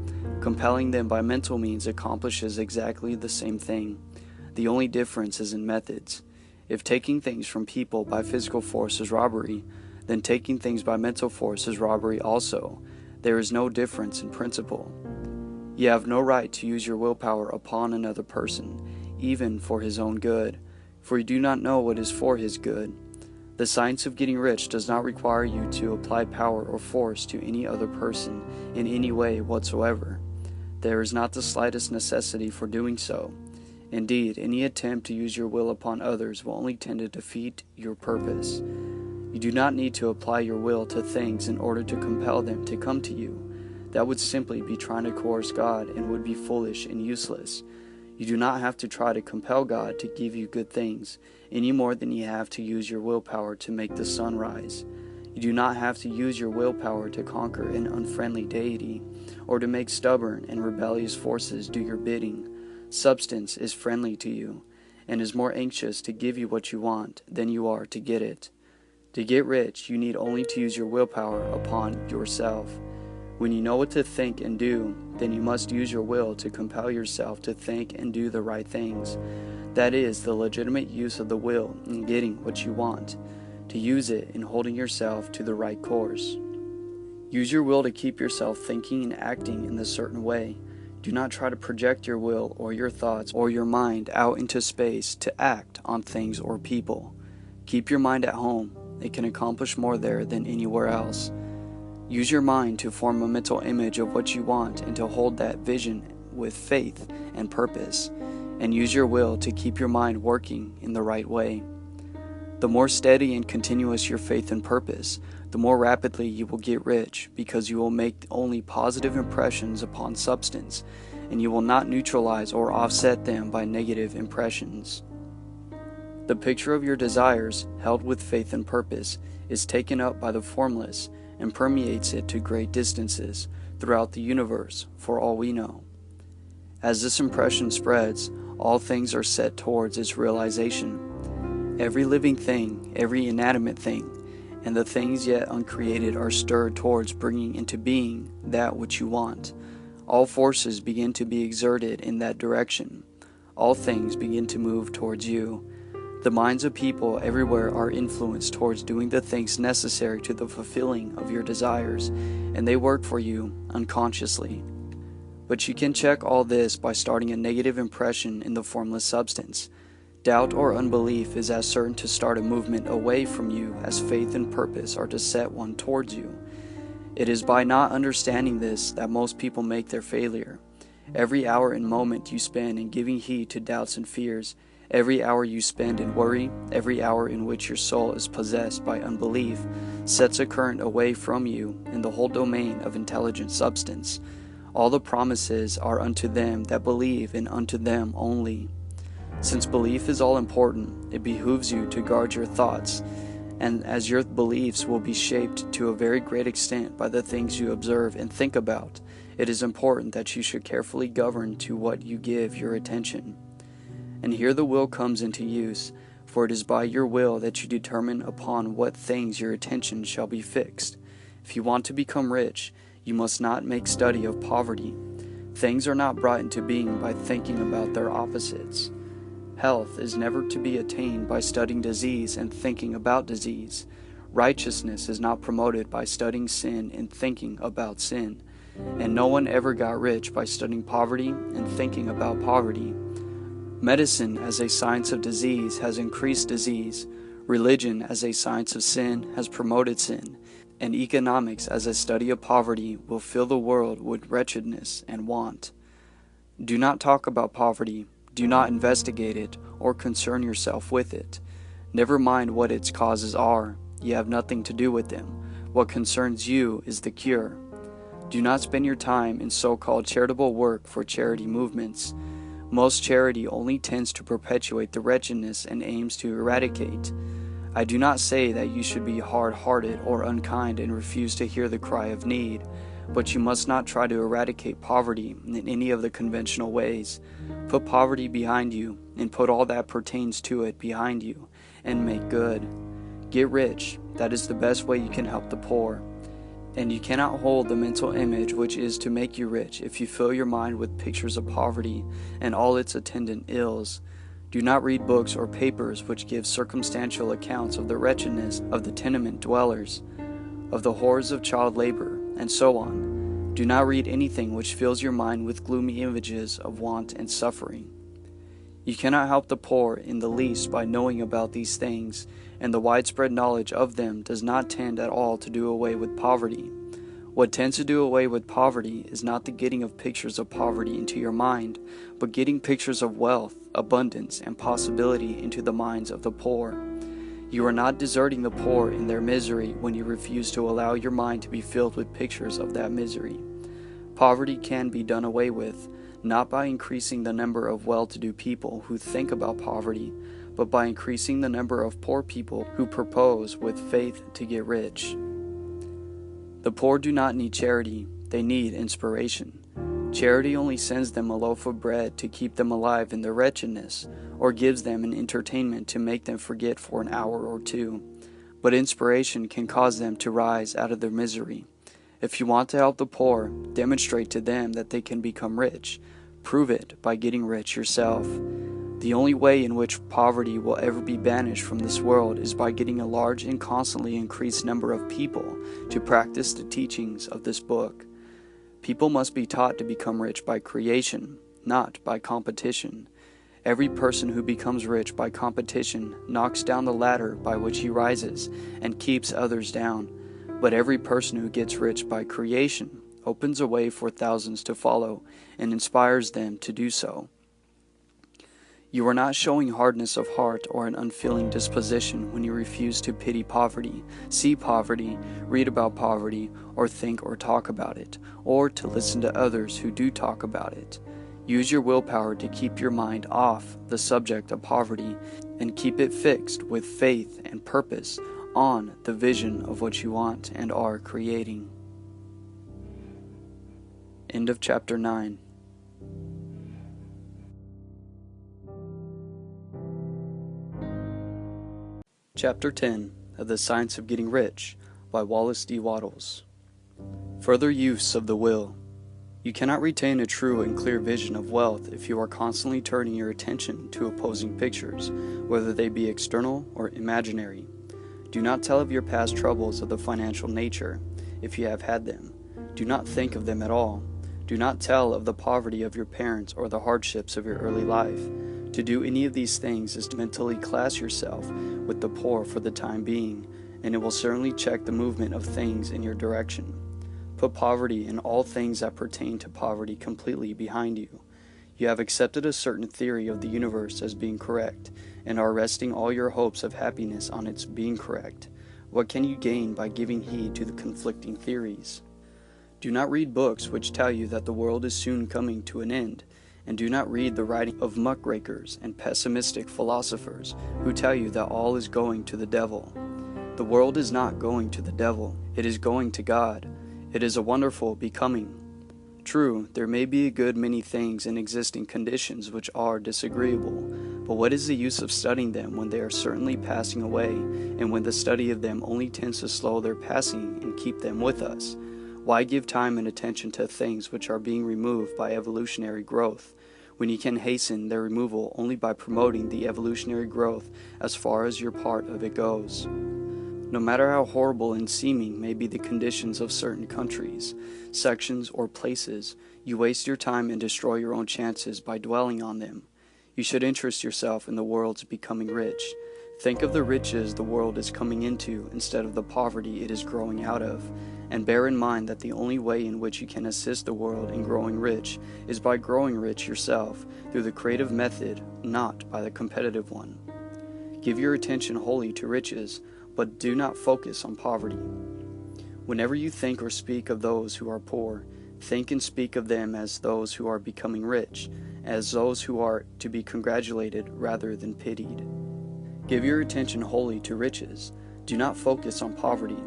compelling them by mental means accomplishes exactly the same thing. The only difference is in methods. If taking things from people by physical force is robbery, then taking things by mental force is robbery also. There is no difference in principle. You have no right to use your willpower upon another person, even for his own good, for you do not know what is for his good. The science of getting rich does not require you to apply power or force to any other person in any way whatsoever. There is not the slightest necessity for doing so. Indeed, any attempt to use your will upon others will only tend to defeat your purpose. You do not need to apply your will to things in order to compel them to come to you. That would simply be trying to coerce God and would be foolish and useless. You do not have to try to compel God to give you good things, any more than you have to use your willpower to make the sun rise. You do not have to use your willpower to conquer an unfriendly deity, or to make stubborn and rebellious forces do your bidding. Substance is friendly to you, and is more anxious to give you what you want than you are to get it. To get rich, you need only to use your willpower upon yourself. When you know what to think and do, then you must use your will to compel yourself to think and do the right things. That is the legitimate use of the will in getting what you want, to use it in holding yourself to the right course. Use your will to keep yourself thinking and acting in a certain way. Do not try to project your will or your thoughts or your mind out into space to act on things or people. Keep your mind at home. It can accomplish more there than anywhere else. Use your mind to form a mental image of what you want and to hold that vision with faith and purpose, and use your will to keep your mind working in the right way. The more steady and continuous your faith and purpose, the more rapidly you will get rich, because you will make only positive impressions upon substance, and you will not neutralize or offset them by negative impressions. The picture of your desires, held with faith and purpose, is taken up by the formless and permeates it to great distances throughout the universe, for all we know. As this impression spreads, all things are set towards its realization. Every living thing, every inanimate thing, and the things yet uncreated are stirred towards bringing into being that which you want. All forces begin to be exerted in that direction. All things begin to move towards you. The minds of people everywhere are influenced towards doing the things necessary to the fulfilling of your desires, and they work for you unconsciously. But you can check all this by starting a negative impression in the formless substance. Doubt or unbelief is as certain to start a movement away from you as faith and purpose are to set one towards you. It is by not understanding this that most people make their failure. Every hour and moment you spend in giving heed to doubts and fears, every hour you spend in worry, every hour in which your soul is possessed by unbelief, sets a current away from you in the whole domain of intelligent substance. All the promises are unto them that believe, and unto them only. Since belief is all important, it behooves you to guard your thoughts, and as your beliefs will be shaped to a very great extent by the things you observe and think about, it is important that you should carefully govern to what you give your attention. And here the will comes into use, for it is by your will that you determine upon what things your attention shall be fixed. If you want to become rich, you must not make study of poverty. Things are not brought into being by thinking about their opposites. Health is never to be attained by studying disease and thinking about disease. Righteousness is not promoted by studying sin and thinking about sin. And no one ever got rich by studying poverty and thinking about poverty. Medicine as a science of disease has increased disease. Religion as a science of sin has promoted sin. And economics as a study of poverty will fill the world with wretchedness and want. Do not talk about poverty. Do not investigate it or concern yourself with it. Never mind what its causes are. You have nothing to do with them. What concerns you is the cure. Do not spend your time in so-called charitable work for charity movements. Most charity only tends to perpetuate the wretchedness and aims to eradicate. I do not say that you should be hard-hearted or unkind and refuse to hear the cry of need, but you must not try to eradicate poverty in any of the conventional ways. Put poverty behind you, and put all that pertains to it behind you, and make good. Get rich. That is the best way you can help the poor. And you cannot hold the mental image which is to make you rich if you fill your mind with pictures of poverty and all its attendant ills. Do not read books or papers which give circumstantial accounts of the wretchedness of the tenement dwellers, of the horrors of child labor, and so on. Do not read anything which fills your mind with gloomy images of want and suffering. You cannot help the poor in the least by knowing about these things, and the widespread knowledge of them does not tend at all to do away with poverty. What tends to do away with poverty is not the getting of pictures of poverty into your mind, but getting pictures of wealth, abundance, and possibility into the minds of the poor. You are not deserting the poor in their misery when you refuse to allow your mind to be filled with pictures of that misery. Poverty can be done away with, not by increasing the number of well-to-do people who think about poverty, but by increasing the number of poor people who propose with faith to get rich. The poor do not need charity, they need inspiration. Charity only sends them a loaf of bread to keep them alive in their wretchedness, or gives them an entertainment to make them forget for an hour or two. But inspiration can cause them to rise out of their misery. If you want to help the poor, demonstrate to them that they can become rich. Prove it by getting rich yourself. The only way in which poverty will ever be banished from this world is by getting a large and constantly increased number of people to practice the teachings of this book. People must be taught to become rich by creation, not by competition. Every person who becomes rich by competition knocks down the ladder by which he rises and keeps others down. But every person who gets rich by creation opens a way for thousands to follow and inspires them to do so. You are not showing hardness of heart or an unfeeling disposition when you refuse to pity poverty, see poverty, read about poverty, or think or talk about it, or to listen to others who do talk about it. Use your willpower to keep your mind off the subject of poverty and keep it fixed with faith and purpose on the vision of what you want and are creating. End of chapter 9. Chapter 10. of The Science of Getting Rich by Wallace D. Wattles. Further use of the will. You cannot retain a true and clear vision of wealth if you are constantly turning your attention to opposing pictures, whether they be external or imaginary. Do not tell of your past troubles of the financial nature, if you have had them. Do not think of them at all. Do not tell of the poverty of your parents or the hardships of your early life. To do any of these things is to mentally class yourself with the poor for the time being, and it will certainly check the movement of things in your direction. Put poverty and all things that pertain to poverty completely behind you. You have accepted a certain theory of the universe as being correct, and are resting all your hopes of happiness on its being correct. What can you gain by giving heed to the conflicting theories? Do not read books which tell you that the world is soon coming to an end, and do not read the writing of muckrakers and pessimistic philosophers who tell you that all is going to the devil. The world is not going to the devil, it is going to God. It is a wonderful becoming. True, there may be a good many things in existing conditions which are disagreeable, but what is the use of studying them when they are certainly passing away, and when the study of them only tends to slow their passing and keep them with us? Why give time and attention to things which are being removed by evolutionary growth, when you can hasten their removal only by promoting the evolutionary growth as far as your part of it goes? No matter how horrible in seeming may be the conditions of certain countries, sections, or places, you waste your time and destroy your own chances by dwelling on them. You should interest yourself in the world's becoming rich. Think of the riches the world is coming into instead of the poverty it is growing out of, and bear in mind that the only way in which you can assist the world in growing rich is by growing rich yourself through the creative method, not by the competitive one. Give your attention wholly to riches, but do not focus on poverty. Whenever you think or speak of those who are poor, think and speak of them as those who are becoming rich, as those who are to be congratulated rather than pitied. Give your attention wholly to riches. Do not focus on poverty.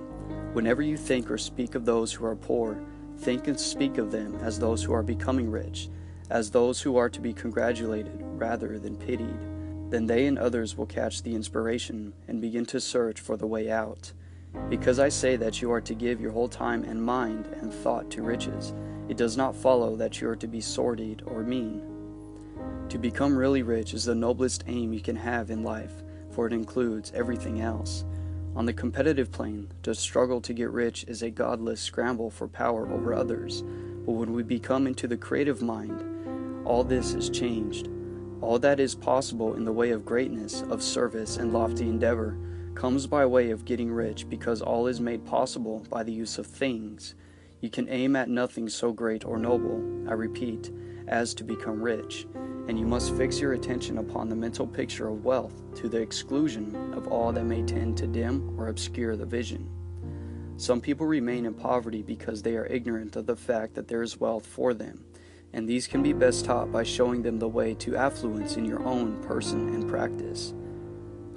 Whenever you think or speak of those who are poor, think and speak of them as those who are becoming rich, as those who are to be congratulated rather than pitied. Then they and others will catch the inspiration and begin to search for the way out. Because I say that you are to give your whole time and mind and thought to riches, it does not follow that you are to be sordid or mean. To become really rich is the noblest aim you can have in life, for it includes everything else. On the competitive plane, the struggle to get rich is a godless scramble for power over others, but when we become into the creative mind, all this is changed. All that is possible in the way of greatness, of service, and lofty endeavor comes by way of getting rich, because all is made possible by the use of things. You can aim at nothing so great or noble, I repeat, as to become rich, and you must fix your attention upon the mental picture of wealth to the exclusion of all that may tend to dim or obscure the vision. Some people remain in poverty because they are ignorant of the fact that there is wealth for them, and these can be best taught by showing them the way to affluence in your own person and practice.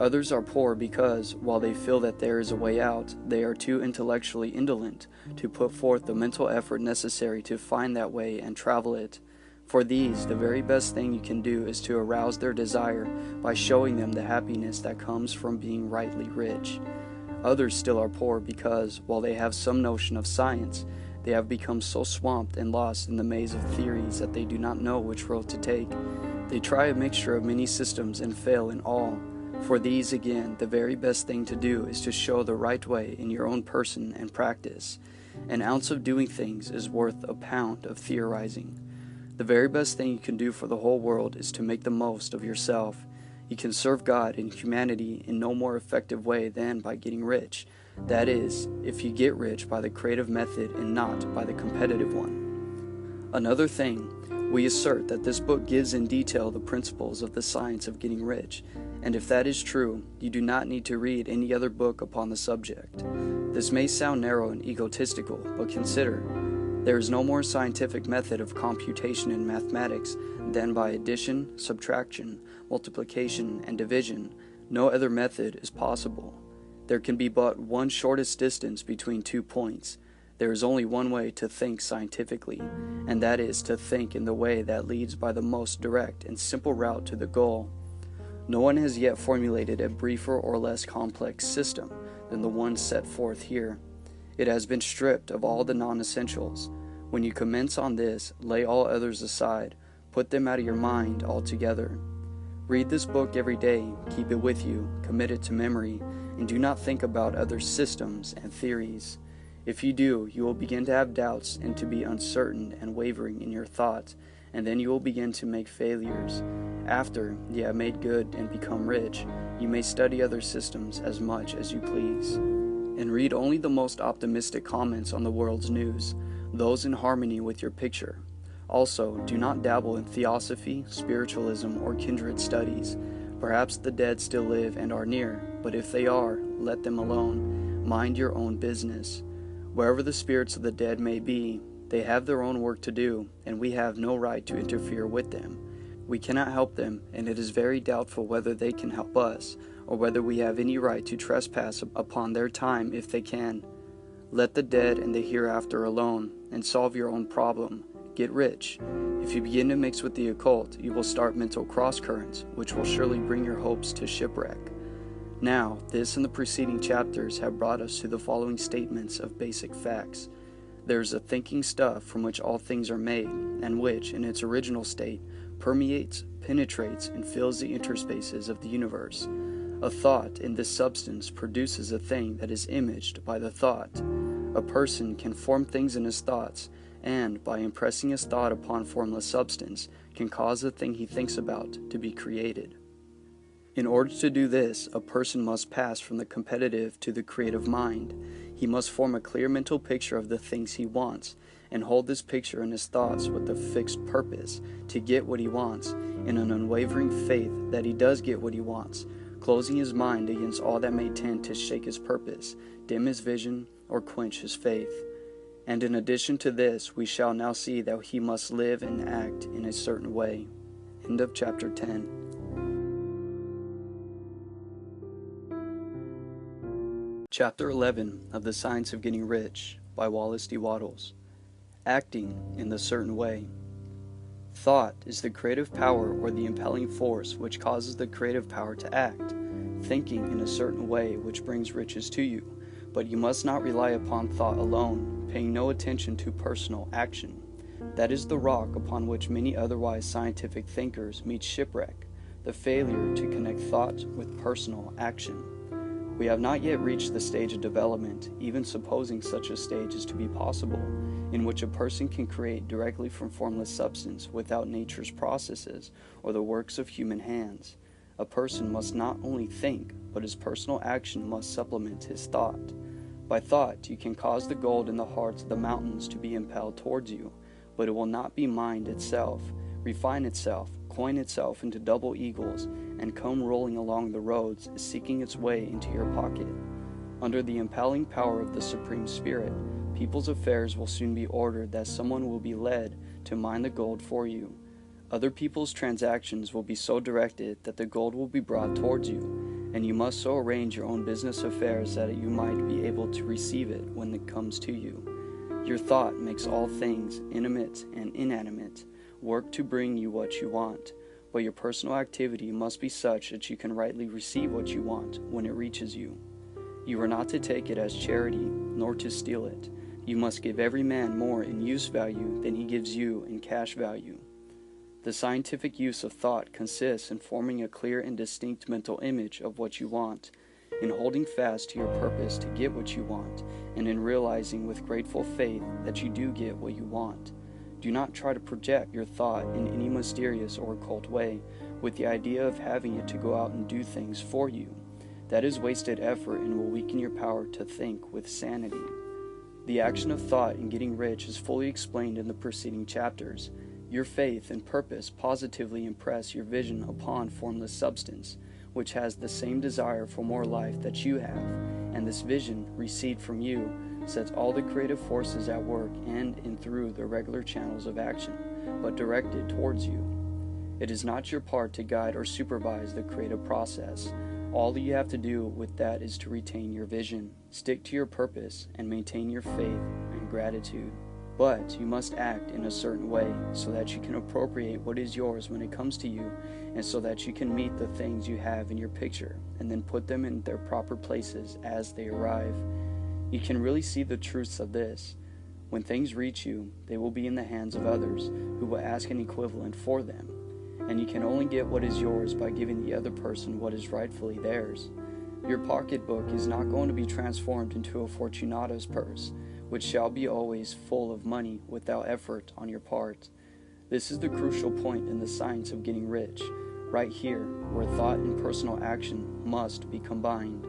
Others are poor because, while they feel that there is a way out, they are too intellectually indolent to put forth the mental effort necessary to find that way and travel it. For these, the very best thing you can do is to arouse their desire by showing them the happiness that comes from being rightly rich. Others still are poor because, while they have some notion of science, they have become so swamped and lost in the maze of theories that they do not know which road to take. They try a mixture of many systems and fail in all. For these, again, the very best thing to do is to show the right way in your own person and practice. An ounce of doing things is worth a pound of theorizing. The very best thing you can do for the whole world is to make the most of yourself. You can serve God and humanity in no more effective way than by getting rich. That is, if you get rich by the creative method and not by the competitive one. Another thing, we assert that this book gives in detail the principles of the science of getting rich, and if that is true, you do not need to read any other book upon the subject. This may sound narrow and egotistical, but consider, there is no more scientific method of computation in mathematics than by addition, subtraction, multiplication, and division. No other method is possible. There can be but one shortest distance between 2 points. There is only one way to think scientifically, and that is to think in the way that leads by the most direct and simple route to the goal. No one has yet formulated a briefer or less complex system than the one set forth here. It has been stripped of all the non-essentials. When you commence on this, lay all others aside, put them out of your mind altogether. Read this book every day, keep it with you, commit it to memory, and do not think about other systems and theories. If you do, you will begin to have doubts and to be uncertain and wavering in your thoughts, and then you will begin to make failures. After you have made good and become rich, you may study other systems as much as you please, and read only the most optimistic comments on the world's news, those in harmony with your picture. Also, do not dabble in theosophy, spiritualism, or kindred studies. Perhaps the dead still live and are near, but if they are, let them alone. Mind your own business. Wherever the spirits of the dead may be, they have their own work to do, and we have no right to interfere with them. We cannot help them, and it is very doubtful whether they can help us, or whether we have any right to trespass upon their time if they can. Let the dead and the hereafter alone, and solve your own problem. Get rich. If you begin to mix with the occult, you will start mental cross-currents, which will surely bring your hopes to shipwreck. Now, this and the preceding chapters have brought us to the following statements of basic facts. There is a thinking stuff from which all things are made, and which, in its original state, permeates, penetrates, and fills the interspaces of the universe. A thought in this substance produces a thing that is imaged by the thought. A person can form things in his thoughts, and, by impressing his thought upon formless substance, can cause the thing he thinks about to be created. In order to do this, a person must pass from the competitive to the creative mind. He must form a clear mental picture of the things he wants, and hold this picture in his thoughts with a fixed purpose to get what he wants, in an unwavering faith that he does get what he wants, closing his mind against all that may tend to shake his purpose, dim his vision, or quench his faith. And in addition to this, we shall now see that he must live and act in a certain way. End of chapter 10. Chapter 11 of The Science of Getting Rich by Wallace D. Wattles. Acting in the certain way. Thought is the creative power or the impelling force which causes the creative power to act. Thinking in a certain way which brings riches to you. But you must not rely upon thought alone, paying no attention to personal action. That is the rock upon which many otherwise scientific thinkers meet shipwreck, the failure to connect thought with personal action. We have not yet reached the stage of development, even supposing such a stage is to be possible, in which a person can create directly from formless substance without nature's processes or the works of human hands. A person must not only think, but his personal action must supplement his thought. By thought, you can cause the gold in the hearts of the mountains to be impelled towards you, but it will not be mind itself, refine itself, coin itself into double eagles, and come rolling along the roads, seeking its way into your pocket. Under the impelling power of the Supreme Spirit, people's affairs will soon be ordered that someone will be led to mine the gold for you. Other people's transactions will be so directed that the gold will be brought towards you, and you must so arrange your own business affairs that you might be able to receive it when it comes to you. Your thought makes all things, intimate and inanimate, work to bring you what you want, but your personal activity must be such that you can rightly receive what you want when it reaches you. You are not to take it as charity, nor to steal it. You must give every man more in use value than he gives you in cash value. The scientific use of thought consists in forming a clear and distinct mental image of what you want, in holding fast to your purpose to get what you want, and in realizing with grateful faith that you do get what you want. Do not try to project your thought in any mysterious or occult way with the idea of having it to go out and do things for you. That is wasted effort and will weaken your power to think with sanity. The action of thought in getting rich is fully explained in the preceding chapters. Your faith and purpose positively impress your vision upon formless substance, which has the same desire for more life that you have, and this vision, received from you, sets all the creative forces at work in and through the regular channels of action, but directed towards you. It is not your part to guide or supervise the creative process. All you have to do with that is to retain your vision, stick to your purpose, and maintain your faith and gratitude. But you must act in a certain way so that you can appropriate what is yours when it comes to you, and so that you can meet the things you have in your picture and then put them in their proper places as they arrive. You can really see the truths of this. When things reach you, they will be in the hands of others who will ask an equivalent for them, and you can only get what is yours by giving the other person what is rightfully theirs. Your pocketbook is not going to be transformed into a Fortunato's purse, which shall be always full of money without effort on your part. This is the crucial point in the science of getting rich, right here, where thought and personal action must be combined.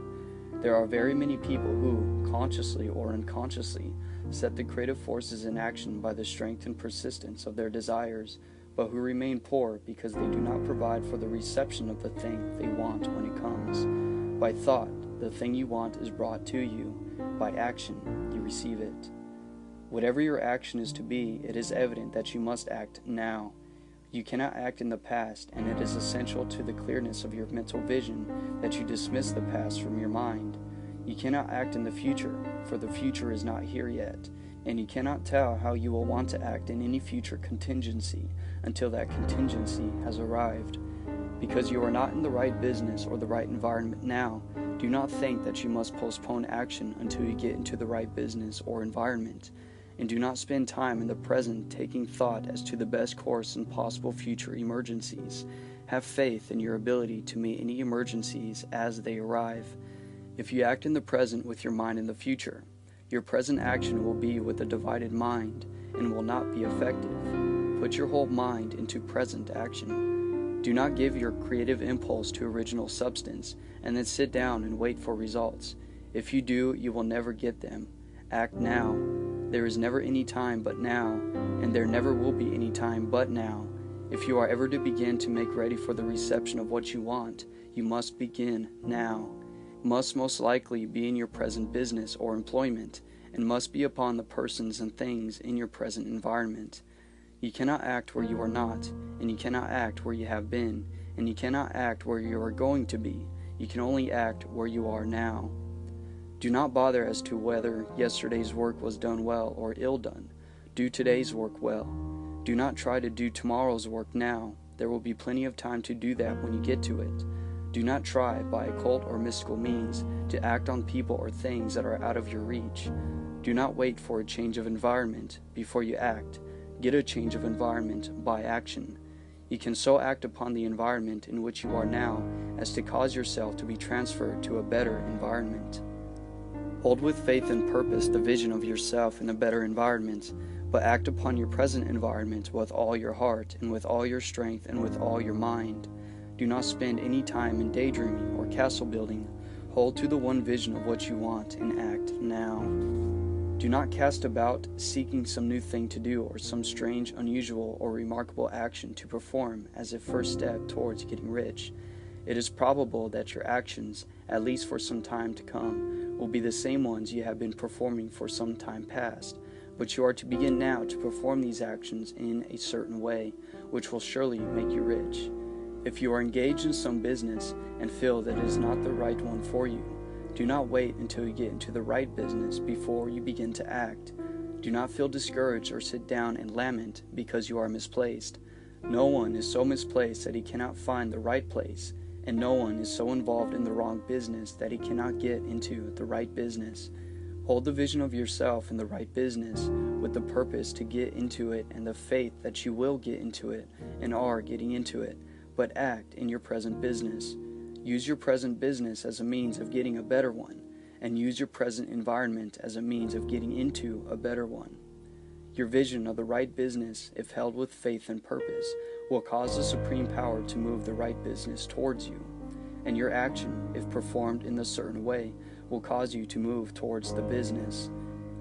There are very many people who, consciously or unconsciously, set the creative forces in action by the strength and persistence of their desires, but who remain poor because they do not provide for the reception of the thing they want when it comes. By thought, the thing you want is brought to you. By action, you receive it. Whatever your action is to be, it is evident that you must act now. You cannot act in the past, and it is essential to the clearness of your mental vision that you dismiss the past from your mind. You cannot act in the future, for the future is not here yet, and you cannot tell how you will want to act in any future contingency until that contingency has arrived. Because you are not in the right business or the right environment now, do not think that you must postpone action until you get into the right business or environment, and do not spend time in the present taking thought as to the best course in possible future emergencies. Have faith in your ability to meet any emergencies as they arrive. If you act in the present with your mind in the future, your present action will be with a divided mind and will not be effective. Put your whole mind into present action. Do not give your creative impulse to original substance and then sit down and wait for results. If you do, you will never get them. Act now. There is never any time but now, and there never will be any time but now. If you are ever to begin to make ready for the reception of what you want, you must begin now. Must most likely be in your present business or employment, and must be upon the persons and things in your present environment. You cannot act where you are not, and you cannot act where you have been, and you cannot act where you are going to be. You can only act where you are now. Do not bother as to whether yesterday's work was done well or ill done. Do today's work well. Do not try to do tomorrow's work now. There will be plenty of time to do that when you get to it. Do not try, by occult or mystical means, to act on people or things that are out of your reach. Do not wait for a change of environment before you act. Get a change of environment by action. You can so act upon the environment in which you are now as to cause yourself to be transferred to a better environment. Hold with faith and purpose the vision of yourself in a better environment, but act upon your present environment with all your heart and with all your strength and with all your mind. Do not spend any time in daydreaming or castle building. Hold to the one vision of what you want and act now. Do not cast about seeking some new thing to do or some strange, unusual, or remarkable action to perform as a first step towards getting rich. It is probable that your actions, at least for some time to come, will be the same ones you have been performing for some time past, but you are to begin now to perform these actions in a certain way, which will surely make you rich. If you are engaged in some business and feel that it is not the right one for you, do not wait until you get into the right business before you begin to act. Do not feel discouraged or sit down and lament because you are misplaced. No one is so misplaced that he cannot find the right place, and no one is so involved in the wrong business that he cannot get into the right business. Hold the vision of yourself in the right business with the purpose to get into it and the faith that you will get into it and are getting into it, but act in your present business. Use your present business as a means of getting a better one, and use your present environment as a means of getting into a better one. Your vision of the right business, if held with faith and purpose, will cause the supreme power to move the right business towards you, and your action, if performed in a certain way, will cause you to move towards the business.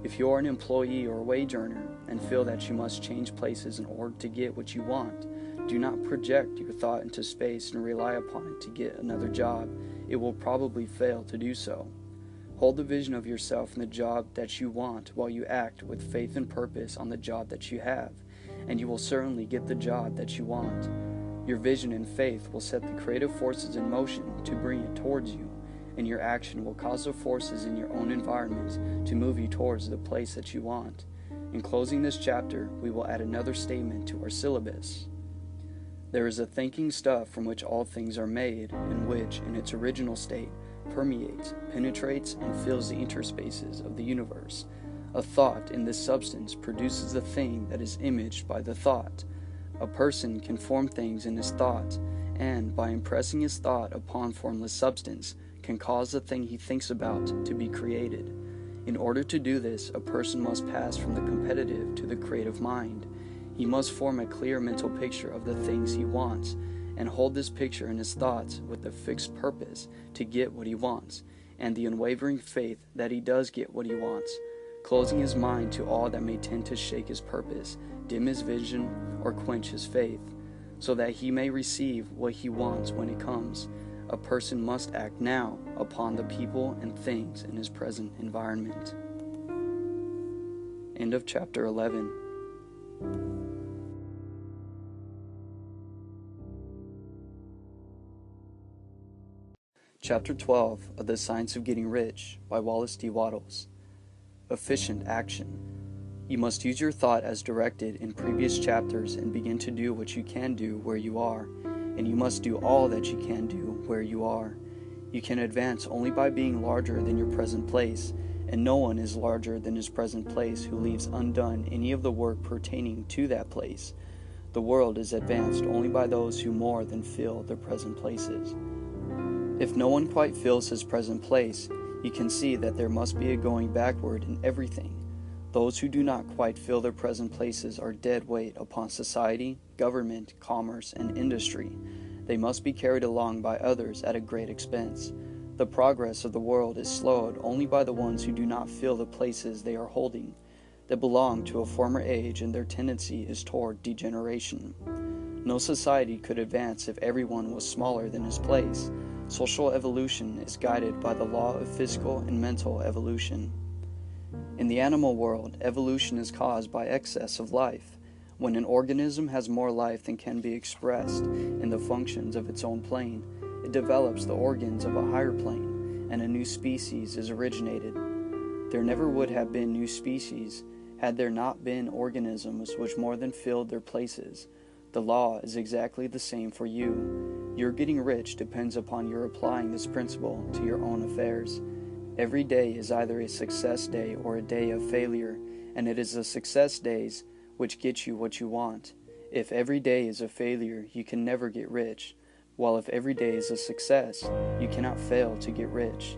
If you are an employee or wage earner and feel that you must change places in order to get what you want, do not project your thought into space and rely upon it to get another job. It will probably fail to do so. Hold the vision of yourself in the job that you want while you act with faith and purpose on the job that you have, and you will certainly get the job that you want. Your vision and faith will set the creative forces in motion to bring it towards you, and your action will cause the forces in your own environment to move you towards the place that you want. In closing this chapter, we will add another statement to our syllabus. There is a thinking stuff from which all things are made, and which, in its original state, permeates, penetrates, and fills the interspaces of the universe. A thought in this substance produces the thing that is imaged by the thought. A person can form things in his thought, and, by impressing his thought upon formless substance, can cause the thing he thinks about to be created. In order to do this, a person must pass from the competitive to the creative mind. He must form a clear mental picture of the things he wants, and hold this picture in his thoughts with the fixed purpose to get what he wants, and the unwavering faith that he does get what he wants, closing his mind to all that may tend to shake his purpose, dim his vision, or quench his faith, so that he may receive what he wants when it comes. A person must act now upon the people and things in his present environment. End of chapter 11. Chapter 12 of The Science of Getting Rich by Wallace D. Wattles. Efficient action. You must use your thought as directed in previous chapters and begin to do what you can do where you are, and you must do all that you can do where you are. You can advance only by being larger than your present place, and no one is larger than his present place who leaves undone any of the work pertaining to that place. The world is advanced only by those who more than fill their present places. If no one quite fills his present place, you can see that there must be a going backward in everything. Those who do not quite fill their present places are dead weight upon society, government, commerce, and industry. They must be carried along by others at a great expense. The progress of the world is slowed only by the ones who do not fill the places they are holding. They belong to a former age, and their tendency is toward degeneration. No society could advance if everyone was smaller than his place. Social evolution is guided by the law of physical and mental evolution. In the animal world, evolution is caused by excess of life. When an organism has more life than can be expressed in the functions of its own plane, it develops the organs of a higher plane, and a new species is originated. There never would have been new species had there not been organisms which more than filled their places. The law is exactly the same for you. Your getting rich depends upon your applying this principle to your own affairs. Every day is either a success day or a day of failure, and it is the success days which get you what you want. If every day is a failure, you can never get rich, while if every day is a success, you cannot fail to get rich.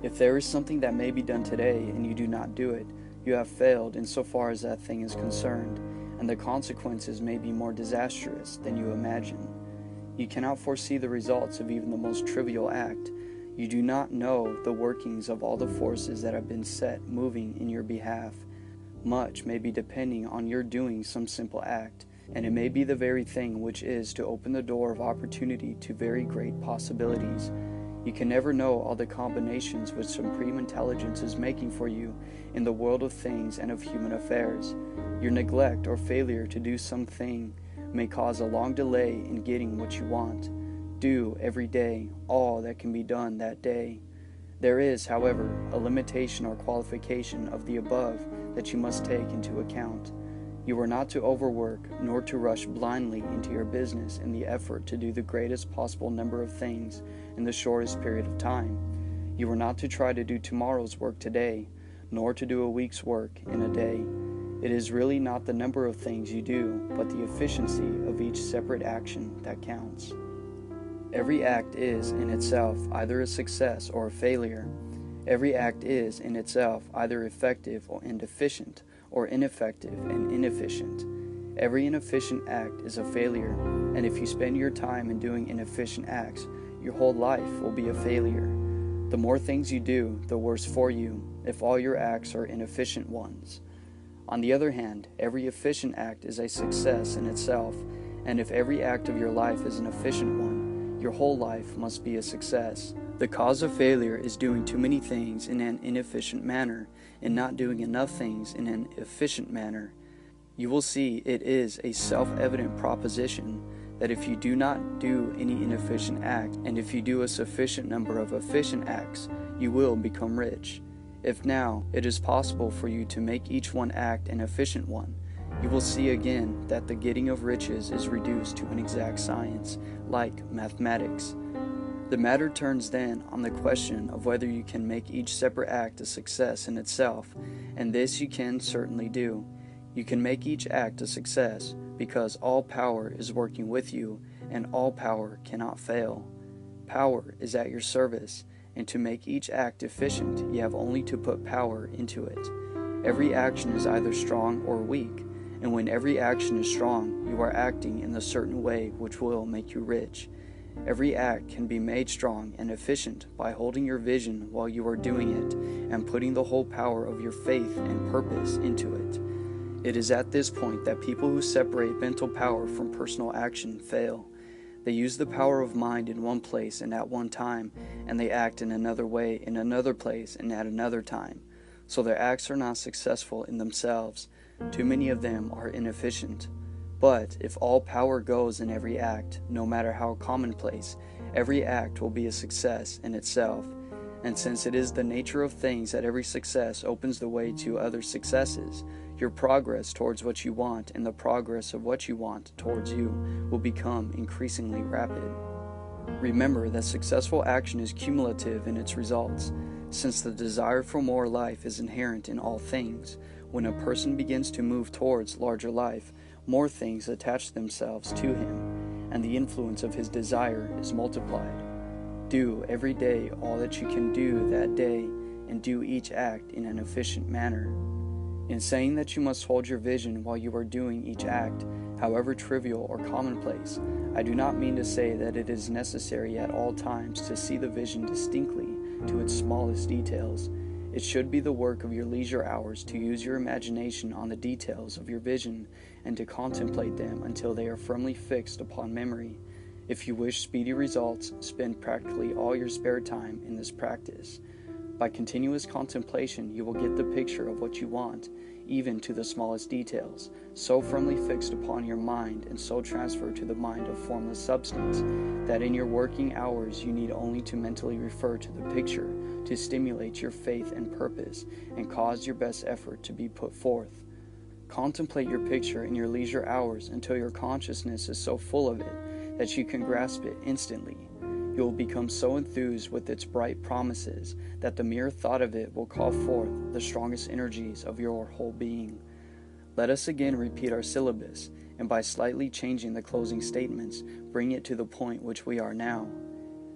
If there is something that may be done today and you do not do it, you have failed insofar as that thing is concerned, and the consequences may be more disastrous than you imagine. You cannot foresee the results of even the most trivial act. You do not know the workings of all the forces that have been set moving in your behalf. Much may be depending on your doing some simple act, and it may be the very thing which is to open the door of opportunity to very great possibilities. You can never know all the combinations which supreme intelligence is making for you in the world of things and of human affairs. Your neglect or failure to do something may cause a long delay in getting what you want. Do every day all that can be done that day. There is, however, a limitation or qualification of the above that you must take into account. You are not to overwork, nor to rush blindly into your business in the effort to do the greatest possible number of things in the shortest period of time. You are not to try to do tomorrow's work today, nor to do a week's work in a day. It is really not the number of things you do, but the efficiency of each separate action that counts. Every act is, in itself, either a success or a failure. Every act is, in itself, either effective and efficient, or ineffective and inefficient. Every inefficient act is a failure, and if you spend your time in doing inefficient acts, your whole life will be a failure. The more things you do, the worse for you, if all your acts are inefficient ones. On the other hand, every efficient act is a success in itself, and if every act of your life is an efficient one, your whole life must be a success. The cause of failure is doing too many things in an inefficient manner, and not doing enough things in an efficient manner. You will see it is a self-evident proposition that if you do not do any inefficient act, and if you do a sufficient number of efficient acts, you will become rich. If now it is possible for you to make each one act an efficient one, you will see again that the getting of riches is reduced to an exact science, like mathematics. The matter turns then on the question of whether you can make each separate act a success in itself, and this you can certainly do. You can make each act a success because all power is working with you, and all power cannot fail. Power is at your service, and to make each act efficient, you have only to put power into it. Every action is either strong or weak, and when every action is strong, you are acting in a certain way which will make you rich. Every act can be made strong and efficient by holding your vision while you are doing it and putting the whole power of your faith and purpose into it. It is at this point that people who separate mental power from personal action fail. They use the power of mind in one place and at one time, and they act in another way in another place and at another time. So their acts are not successful in themselves. Too many of them are inefficient. But if all power goes in every act, no matter how commonplace, every act will be a success in itself. And since it is the nature of things that every success opens the way to other successes, your progress towards what you want and the progress of what you want towards you will become increasingly rapid. Remember that successful action is cumulative in its results. Since the desire for more life is inherent in all things, when a person begins to move towards larger life, more things attach themselves to him, and the influence of his desire is multiplied. Do every day all that you can do that day, and do each act in an efficient manner. In saying that you must hold your vision while you are doing each act, however trivial or commonplace, I do not mean to say that it is necessary at all times to see the vision distinctly to its smallest details. It should be the work of your leisure hours to use your imagination on the details of your vision and to contemplate them until they are firmly fixed upon memory. If you wish speedy results, spend practically all your spare time in this practice. By continuous contemplation, you will get the picture of what you want, even to the smallest details, so firmly fixed upon your mind and so transferred to the mind of formless substance, that in your working hours you need only to mentally refer to the picture to stimulate your faith and purpose and cause your best effort to be put forth. Contemplate your picture in your leisure hours until your consciousness is so full of it that you can grasp it instantly. You will become so enthused with its bright promises that the mere thought of it will call forth the strongest energies of your whole being. Let us again repeat our syllabus, and by slightly changing the closing statements, bring it to the point which we are now.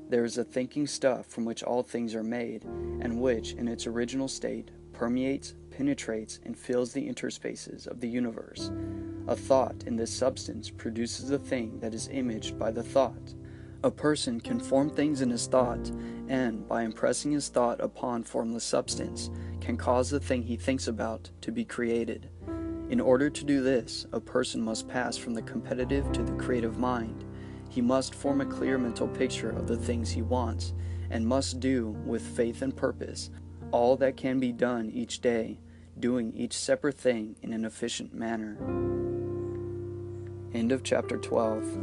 There is a thinking stuff from which all things are made, and which, in its original state, permeates, penetrates, and fills the interspaces of the universe. A thought in this substance produces the thing that is imaged by the thought. A person can form things in his thought, and, by impressing his thought upon formless substance, can cause the thing he thinks about to be created. In order to do this, a person must pass from the competitive to the creative mind. He must form a clear mental picture of the things he wants, and must do, with faith and purpose, all that can be done each day, doing each separate thing in an efficient manner. End of chapter 12.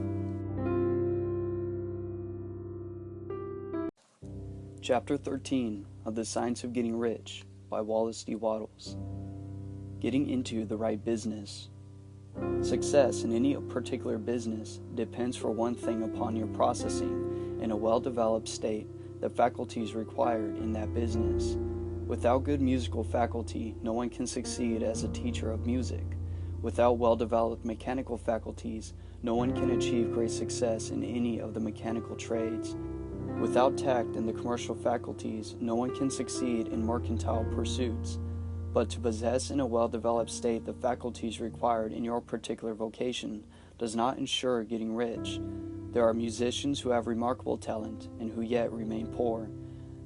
Chapter 13 of The Science of Getting Rich by Wallace D. Wattles. Getting into the right business. Success in any particular business depends for one thing upon your processing, in a well-developed state, the faculties required in that business. Without good musical faculty, no one can succeed as a teacher of music. Without well-developed mechanical faculties, no one can achieve great success in any of the mechanical trades. Without tact and the commercial faculties, no one can succeed in mercantile pursuits. But to possess in a well-developed state the faculties required in your particular vocation does not ensure getting rich. There are musicians who have remarkable talent and who yet remain poor.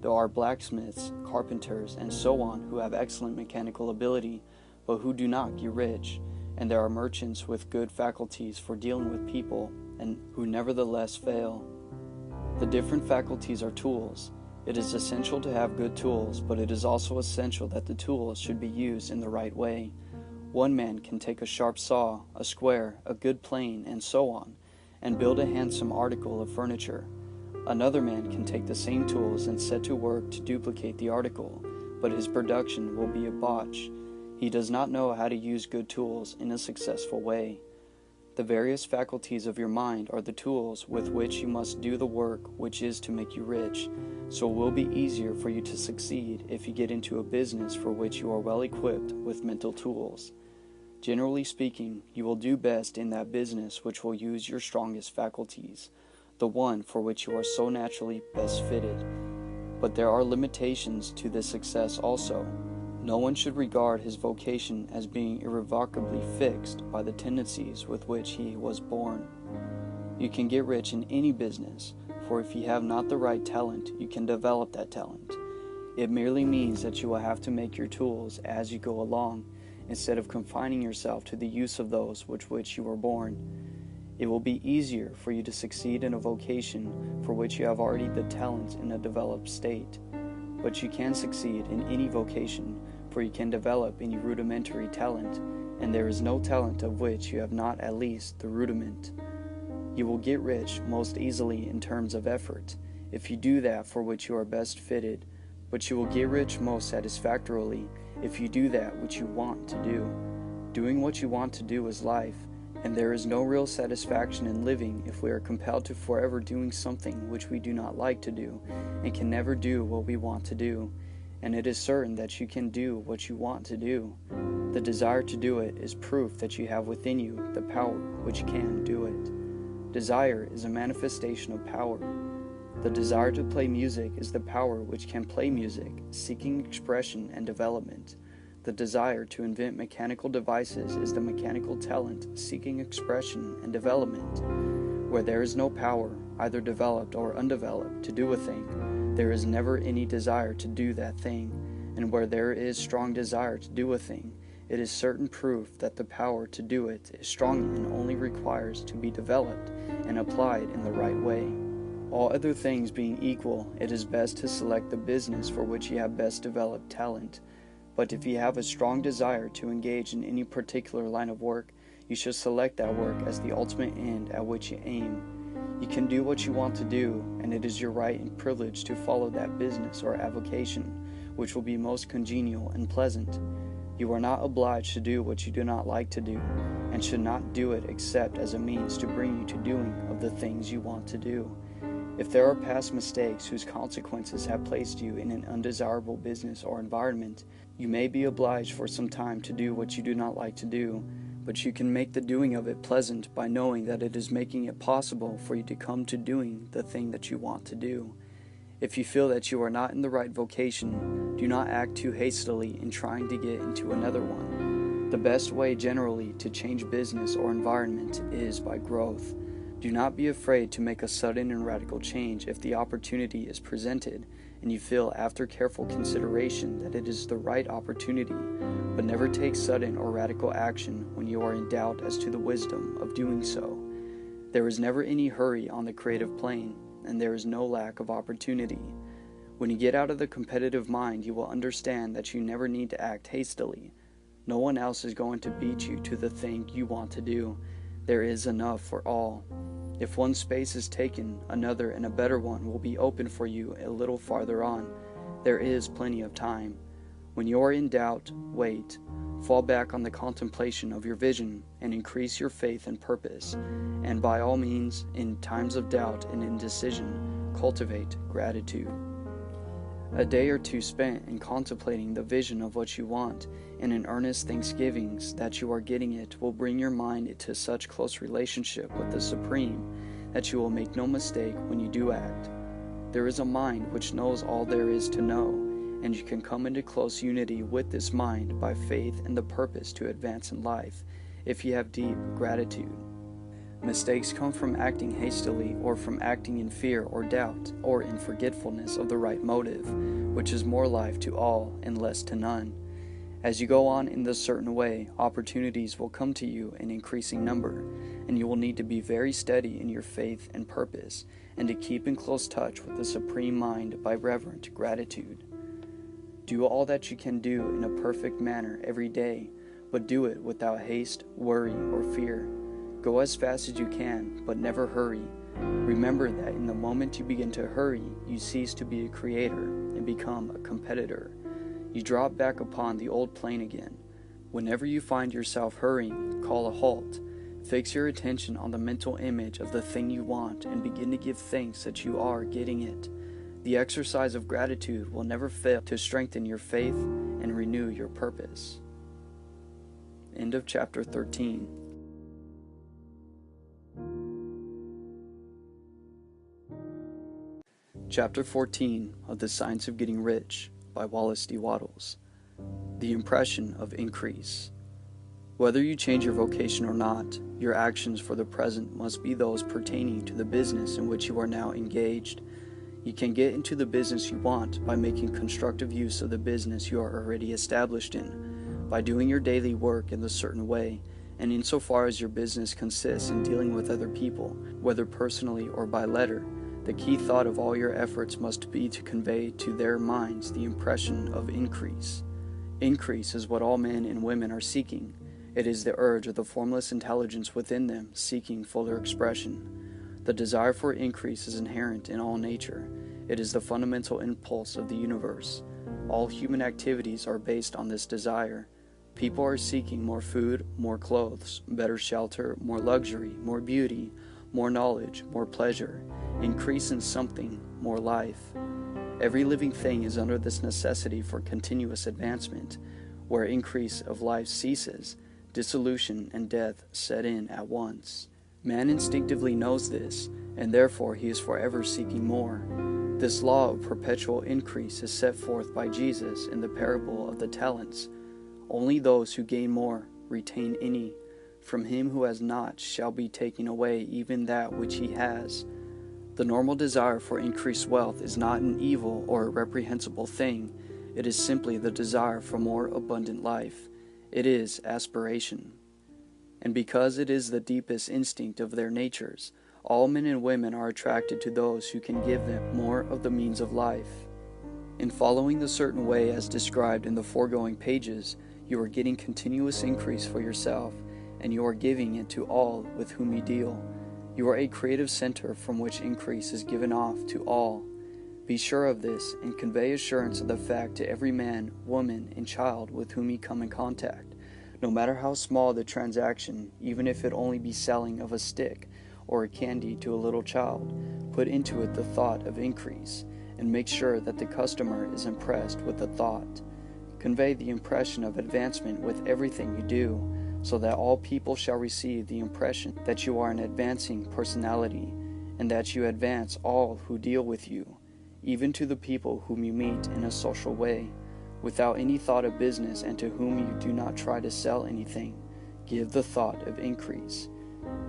There are blacksmiths, carpenters, and so on who have excellent mechanical ability, but who do not get rich. And there are merchants with good faculties for dealing with people and who nevertheless fail. The different faculties are tools. It is essential to have good tools, but it is also essential that the tools should be used in the right way. One man can take a sharp saw, a square, a good plane, and so on, and build a handsome article of furniture. Another man can take the same tools and set to work to duplicate the article, but his production will be a botch. He does not know how to use good tools in a successful way. The various faculties of your mind are the tools with which you must do the work which is to make you rich, so it will be easier for you to succeed if you get into a business for which you are well equipped with mental tools. Generally speaking, you will do best in that business which will use your strongest faculties, the one for which you are so naturally best fitted. But there are limitations to this success also. No one should regard his vocation as being irrevocably fixed by the tendencies with which he was born. You can get rich in any business, for if you have not the right talent, you can develop that talent. It merely means that you will have to make your tools as you go along, instead of confining yourself to the use of those with which you were born. It will be easier for you to succeed in a vocation for which you have already the talent in a developed state. But you can succeed in any vocation, for you can develop any rudimentary talent, and there is no talent of which you have not at least the rudiment. You will get rich most easily in terms of effort, if you do that for which you are best fitted, but you will get rich most satisfactorily if you do that which you want to do. Doing what you want to do is life, and there is no real satisfaction in living if we are compelled to forever doing something which we do not like to do, and can never do what we want to do. And it is certain that you can do what you want to do. The desire to do it is proof that you have within you the power which can do it. Desire is a manifestation of power. The desire to play music is the power which can play music, seeking expression and development. The desire to invent mechanical devices is the mechanical talent seeking expression and development. Where there is no power, either developed or undeveloped, to do a thing, there is never any desire to do that thing. And where there is strong desire to do a thing, it is certain proof that the power to do it is strong and only requires to be developed and applied in the right way. All other things being equal, it is best to select the business for which you have best developed talent. But if you have a strong desire to engage in any particular line of work, you should select that work as the ultimate end at which you aim. You can do what you want to do, and it is your right and privilege to follow that business or avocation, which will be most congenial and pleasant. You are not obliged to do what you do not like to do, and should not do it except as a means to bring you to doing of the things you want to do. If there are past mistakes whose consequences have placed you in an undesirable business or environment, you may be obliged for some time to do what you do not like to do, but you can make the doing of it pleasant by knowing that it is making it possible for you to come to doing the thing that you want to do. If you feel that you are not in the right vocation, do not act too hastily in trying to get into another one. The best way generally to change business or environment is by growth. Do not be afraid to make a sudden and radical change if the opportunity is presented and you feel after careful consideration that it is the right opportunity, but never take sudden or radical action when you are in doubt as to the wisdom of doing so. There is never any hurry on the creative plane, and there is no lack of opportunity. When you get out of the competitive mind, you will understand that you never need to act hastily. No one else is going to beat you to the thing you want to do. There is enough for all. If one space is taken, another and a better one will be open for you a little farther on. There is plenty of time. When you are in doubt, wait. Fall back on the contemplation of your vision and increase your faith and purpose. And by all means, in times of doubt and indecision, cultivate gratitude. A day or two spent in contemplating the vision of what you want and in earnest thanksgivings that you are getting it will bring your mind into such close relationship with the Supreme that you will make no mistake when you do act. There is a mind which knows all there is to know, and you can come into close unity with this mind by faith and the purpose to advance in life, if you have deep gratitude. Mistakes come from acting hastily, or from acting in fear or doubt, or in forgetfulness of the right motive, which is more life to all and less to none. As you go on in this certain way, opportunities will come to you in increasing number, and you will need to be very steady in your faith and purpose, and to keep in close touch with the Supreme Mind by reverent gratitude. Do all that you can do in a perfect manner every day, but do it without haste, worry, or fear. Go as fast as you can, but never hurry. Remember that in the moment you begin to hurry, you cease to be a creator and become a competitor. You drop back upon the old plane again. Whenever you find yourself hurrying, call a halt. Fix your attention on the mental image of the thing you want and begin to give thanks that you are getting it. The exercise of gratitude will never fail to strengthen your faith and renew your purpose. End of chapter 13. Chapter 14 of The Science of Getting Rich by Wallace D. Wattles. The impression of increase. Whether you change your vocation or not, your actions for the present must be those pertaining to the business in which you are now engaged. You can get into the business you want by making constructive use of the business you are already established in, by doing your daily work in a certain way, and insofar as your business consists in dealing with other people, whether personally or by letter, the key thought of all your efforts must be to convey to their minds the impression of increase. Increase is what all men and women are seeking. It is the urge of the formless intelligence within them seeking fuller expression. The desire for increase is inherent in all nature. It is the fundamental impulse of the universe. All human activities are based on this desire. People are seeking more food, more clothes, better shelter, more luxury, more beauty, more knowledge, more pleasure, increase in something, more life. Every living thing is under this necessity for continuous advancement. Where increase of life ceases, dissolution and death set in at once. Man instinctively knows this, and therefore he is forever seeking more. This law of perpetual increase is set forth by Jesus in the parable of the talents. Only those who gain more retain any. From him who has not shall be taken away even that which he has. The normal desire for increased wealth is not an evil or a reprehensible thing. It is simply the desire for more abundant life. It is aspiration. And because it is the deepest instinct of their natures, all men and women are attracted to those who can give them more of the means of life. In following the certain way as described in the foregoing pages, you are getting continuous increase for yourself, and you are giving it to all with whom you deal. You are a creative center from which increase is given off to all. Be sure of this, and convey assurance of the fact to every man, woman, and child with whom you come in contact. No matter how small the transaction, even if it only be selling of a stick or a candy to a little child, put into it the thought of increase, and make sure that the customer is impressed with the thought. Convey the impression of advancement with everything you do, so that all people shall receive the impression that you are an advancing personality, and that you advance all who deal with you, even to the people whom you meet in a social way, without any thought of business, and to whom you do not try to sell anything. Give the thought of increase.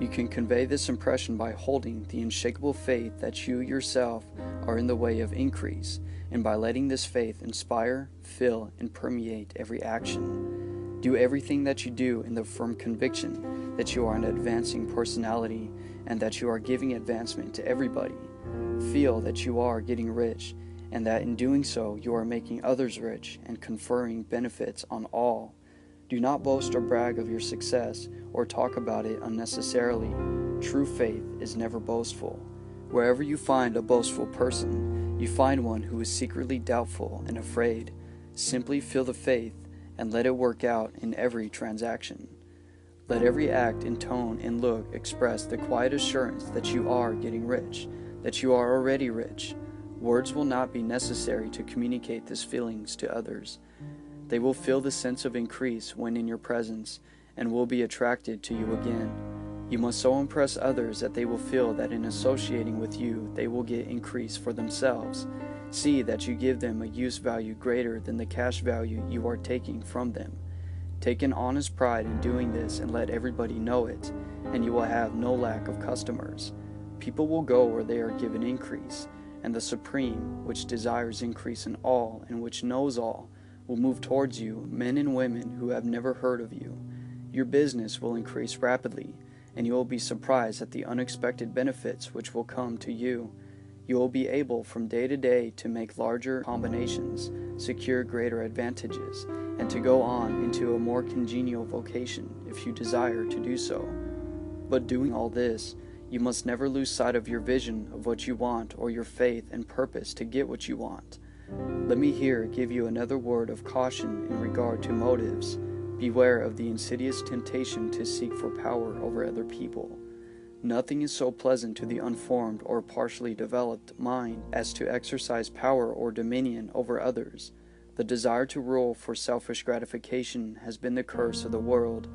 You can convey this impression by holding the unshakable faith that you yourself are in the way of increase, and by letting this faith inspire, fill, and permeate every action. Do everything that you do in the firm conviction that you are an advancing personality and that you are giving advancement to everybody. Feel that you are getting rich, and that in doing so you are making others rich and conferring benefits on all. Do not boast or brag of your success or talk about it unnecessarily. True faith is never boastful. Wherever you find a boastful person, you find one who is secretly doubtful and afraid. Simply feel the faith and let it work out in every transaction. Let every act and tone and look express the quiet assurance that you are getting rich, that you are already rich. Words will not be necessary to communicate these feelings to others. They will feel the sense of increase when in your presence, and will be attracted to you again. You must so impress others that they will feel that in associating with you they will get increase for themselves. See that you give them a use value greater than the cash value you are taking from them. Take an honest pride in doing this and let everybody know it, and you will have no lack of customers. People will go where they are given increase, and the Supreme, which desires increase in all and which knows all, will move towards you men and women who have never heard of you. Your business will increase rapidly, and you will be surprised at the unexpected benefits which will come to you. You will be able from day to day to make larger combinations, secure greater advantages, and to go on into a more congenial vocation if you desire to do so. But doing all this, you must never lose sight of your vision of what you want or your faith and purpose to get what you want. Let me here give you another word of caution in regard to motives. Beware of the insidious temptation to seek for power over other people. Nothing is so pleasant to the unformed or partially developed mind as to exercise power or dominion over others. The desire to rule for selfish gratification has been the curse of the world.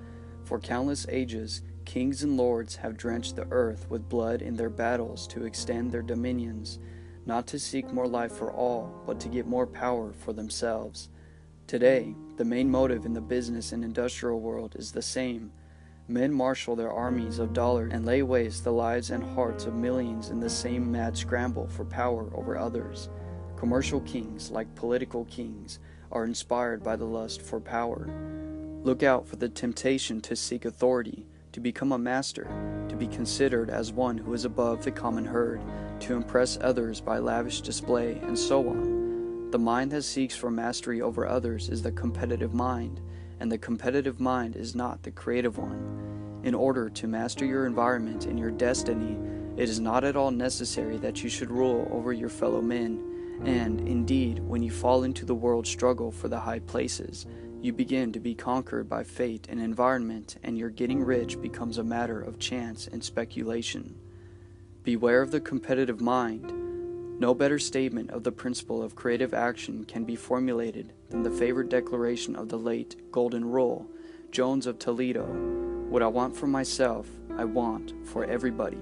For countless ages, kings and lords have drenched the earth with blood in their battles to extend their dominions, not to seek more life for all, but to get more power for themselves. Today, the main motive in the business and industrial world is the same. Men marshal their armies of dollars and lay waste the lives and hearts of millions in the same mad scramble for power over others. Commercial kings, like political kings, are inspired by the lust for power. Look out for the temptation to seek authority, to become a master, to be considered as one who is above the common herd, to impress others by lavish display, and so on. The mind that seeks for mastery over others is the competitive mind, and the competitive mind is not the creative one. In order to master your environment and your destiny, it is not at all necessary that you should rule over your fellow men, and, indeed, when you fall into the world's struggle for the high places, you begin to be conquered by fate and environment, and your getting rich becomes a matter of chance and speculation. Beware of the competitive mind. No better statement of the principle of creative action can be formulated than the favorite declaration of the late Golden Rule, Jones of Toledo: "What I want for myself, I want for everybody."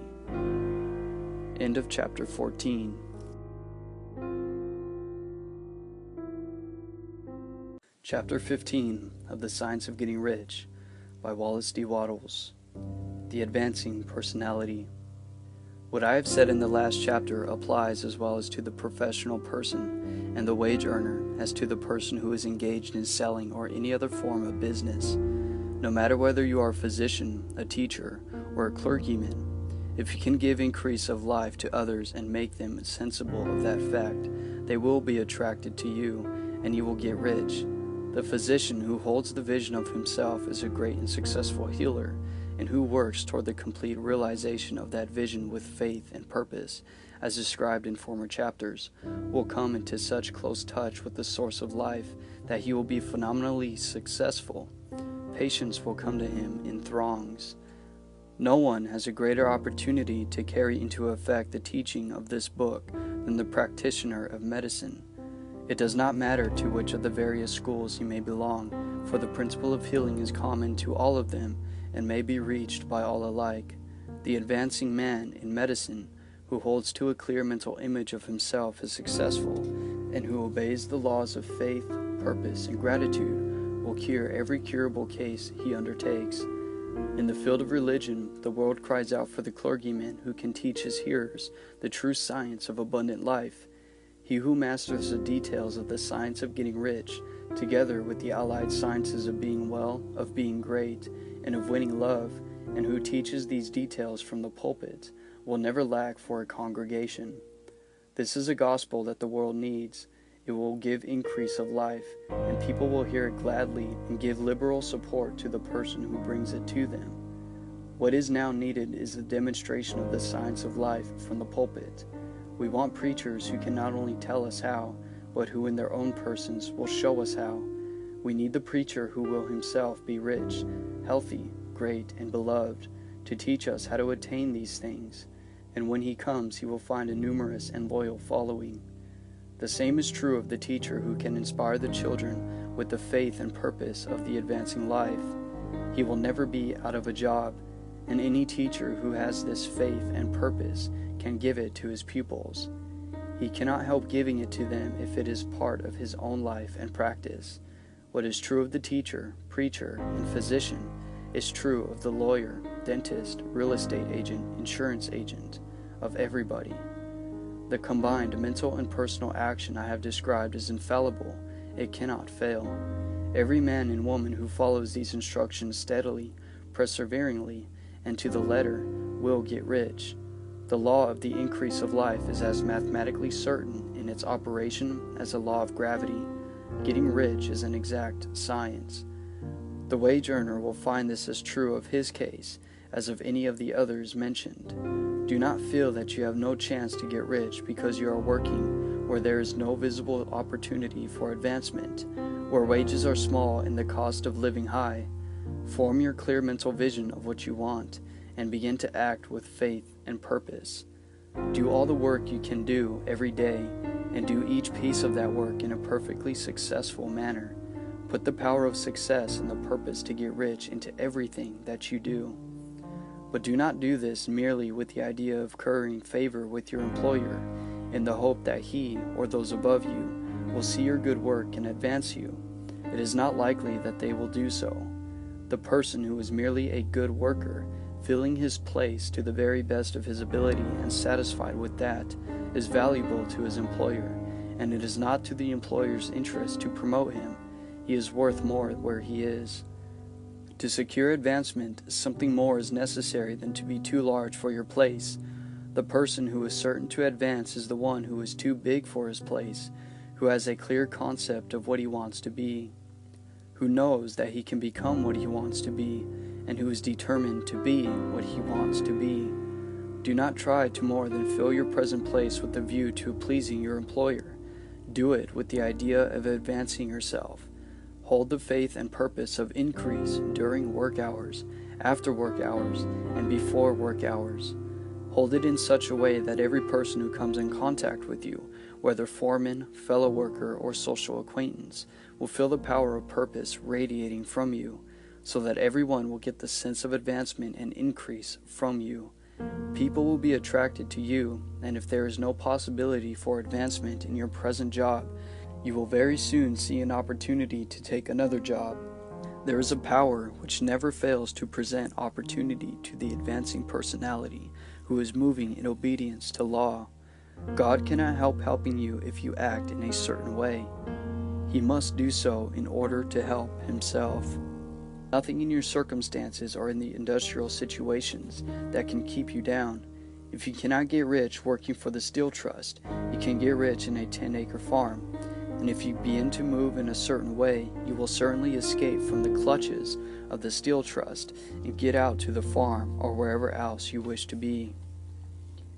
End of chapter 14. Chapter 15 of The Science of Getting Rich by Wallace D. Wattles. The Advancing Personality. What I have said in the last chapter applies as well as to the professional person and the wage earner as to the person who is engaged in selling or any other form of business. No matter whether you are a physician, a teacher, or a clergyman, if you can give increase of life to others and make them sensible of that fact, they will be attracted to you, and you will get rich. The physician who holds the vision of himself as a great and successful healer, and who works toward the complete realization of that vision with faith and purpose, as described in former chapters, will come into such close touch with the source of life that he will be phenomenally successful. Patients will come to him in throngs. No one has a greater opportunity to carry into effect the teaching of this book than the practitioner of medicine. It does not matter to which of the various schools he may belong, for the principle of healing is common to all of them and may be reached by all alike. The advancing man in medicine, who holds to a clear mental image of himself as successful, and who obeys the laws of faith, purpose, and gratitude, will cure every curable case he undertakes. In the field of religion, the world cries out for the clergyman who can teach his hearers the true science of abundant life. He who masters the details of the science of getting rich, together with the allied sciences of being well, of being great, and of winning love, and who teaches these details from the pulpit, will never lack for a congregation. This is a gospel that the world needs. It will give increase of life, and people will hear it gladly and give liberal support to the person who brings it to them. What is now needed is the demonstration of the science of life from the pulpit. We want preachers who can not only tell us how, but who in their own persons will show us how. We need the preacher who will himself be rich, healthy, great, and beloved, to teach us how to attain these things, and when he comes he will find a numerous and loyal following. The same is true of the teacher who can inspire the children with the faith and purpose of the advancing life. He will never be out of a job, and any teacher who has this faith and purpose can give it to his pupils. He cannot help giving it to them if it is part of his own life and practice. What is true of the teacher, preacher, and physician is true of the lawyer, dentist, real estate agent, insurance agent, of everybody. The combined mental and personal action I have described is infallible. It cannot fail. Every man and woman who follows these instructions steadily, perseveringly, and to the letter will get rich. The law of the increase of life is as mathematically certain in its operation as the law of gravity. Getting rich is an exact science. The wage earner will find this as true of his case as of any of the others mentioned. Do not feel that you have no chance to get rich because you are working where there is no visible opportunity for advancement, where wages are small and the cost of living high. Form your clear mental vision of what you want, and begin to act with faith and purpose. Do all the work you can do every day, and do each piece of that work in a perfectly successful manner. Put the power of success and the purpose to get rich into everything that you do. But do not do this merely with the idea of currying favor with your employer, in the hope that he, or those above you, will see your good work and advance you. It is not likely that they will do so. The person who is merely a good worker, filling his place to the very best of his ability and satisfied with that, is valuable to his employer, and it is not to the employer's interest to promote him. He is worth more where he is. To secure advancement, something more is necessary than to be too large for your place. The person who is certain to advance is the one who is too big for his place, who has a clear concept of what he wants to be, who knows that he can become what he wants to be, and who is determined to be what he wants to be. Do not try to more than fill your present place with the view to pleasing your employer. Do it with the idea of advancing yourself. Hold the faith and purpose of increase during work hours, after work hours, and before work hours. Hold it in such a way that every person who comes in contact with you, whether foreman, fellow worker, or social acquaintance, will feel the power of purpose radiating from you, so that everyone will get the sense of advancement and increase from you. People will be attracted to you, and if there is no possibility for advancement in your present job, you will very soon see an opportunity to take another job. There is a power which never fails to present opportunity to the advancing personality who is moving in obedience to law. God cannot help helping you if you act in a certain way. He must do so in order to help himself. Nothing in your circumstances or in the industrial situations that can keep you down. If you cannot get rich working for the Steel Trust, you can get rich in a 10-acre farm. And if you begin to move in a certain way, you will certainly escape from the clutches of the Steel Trust and get out to the farm or wherever else you wish to be.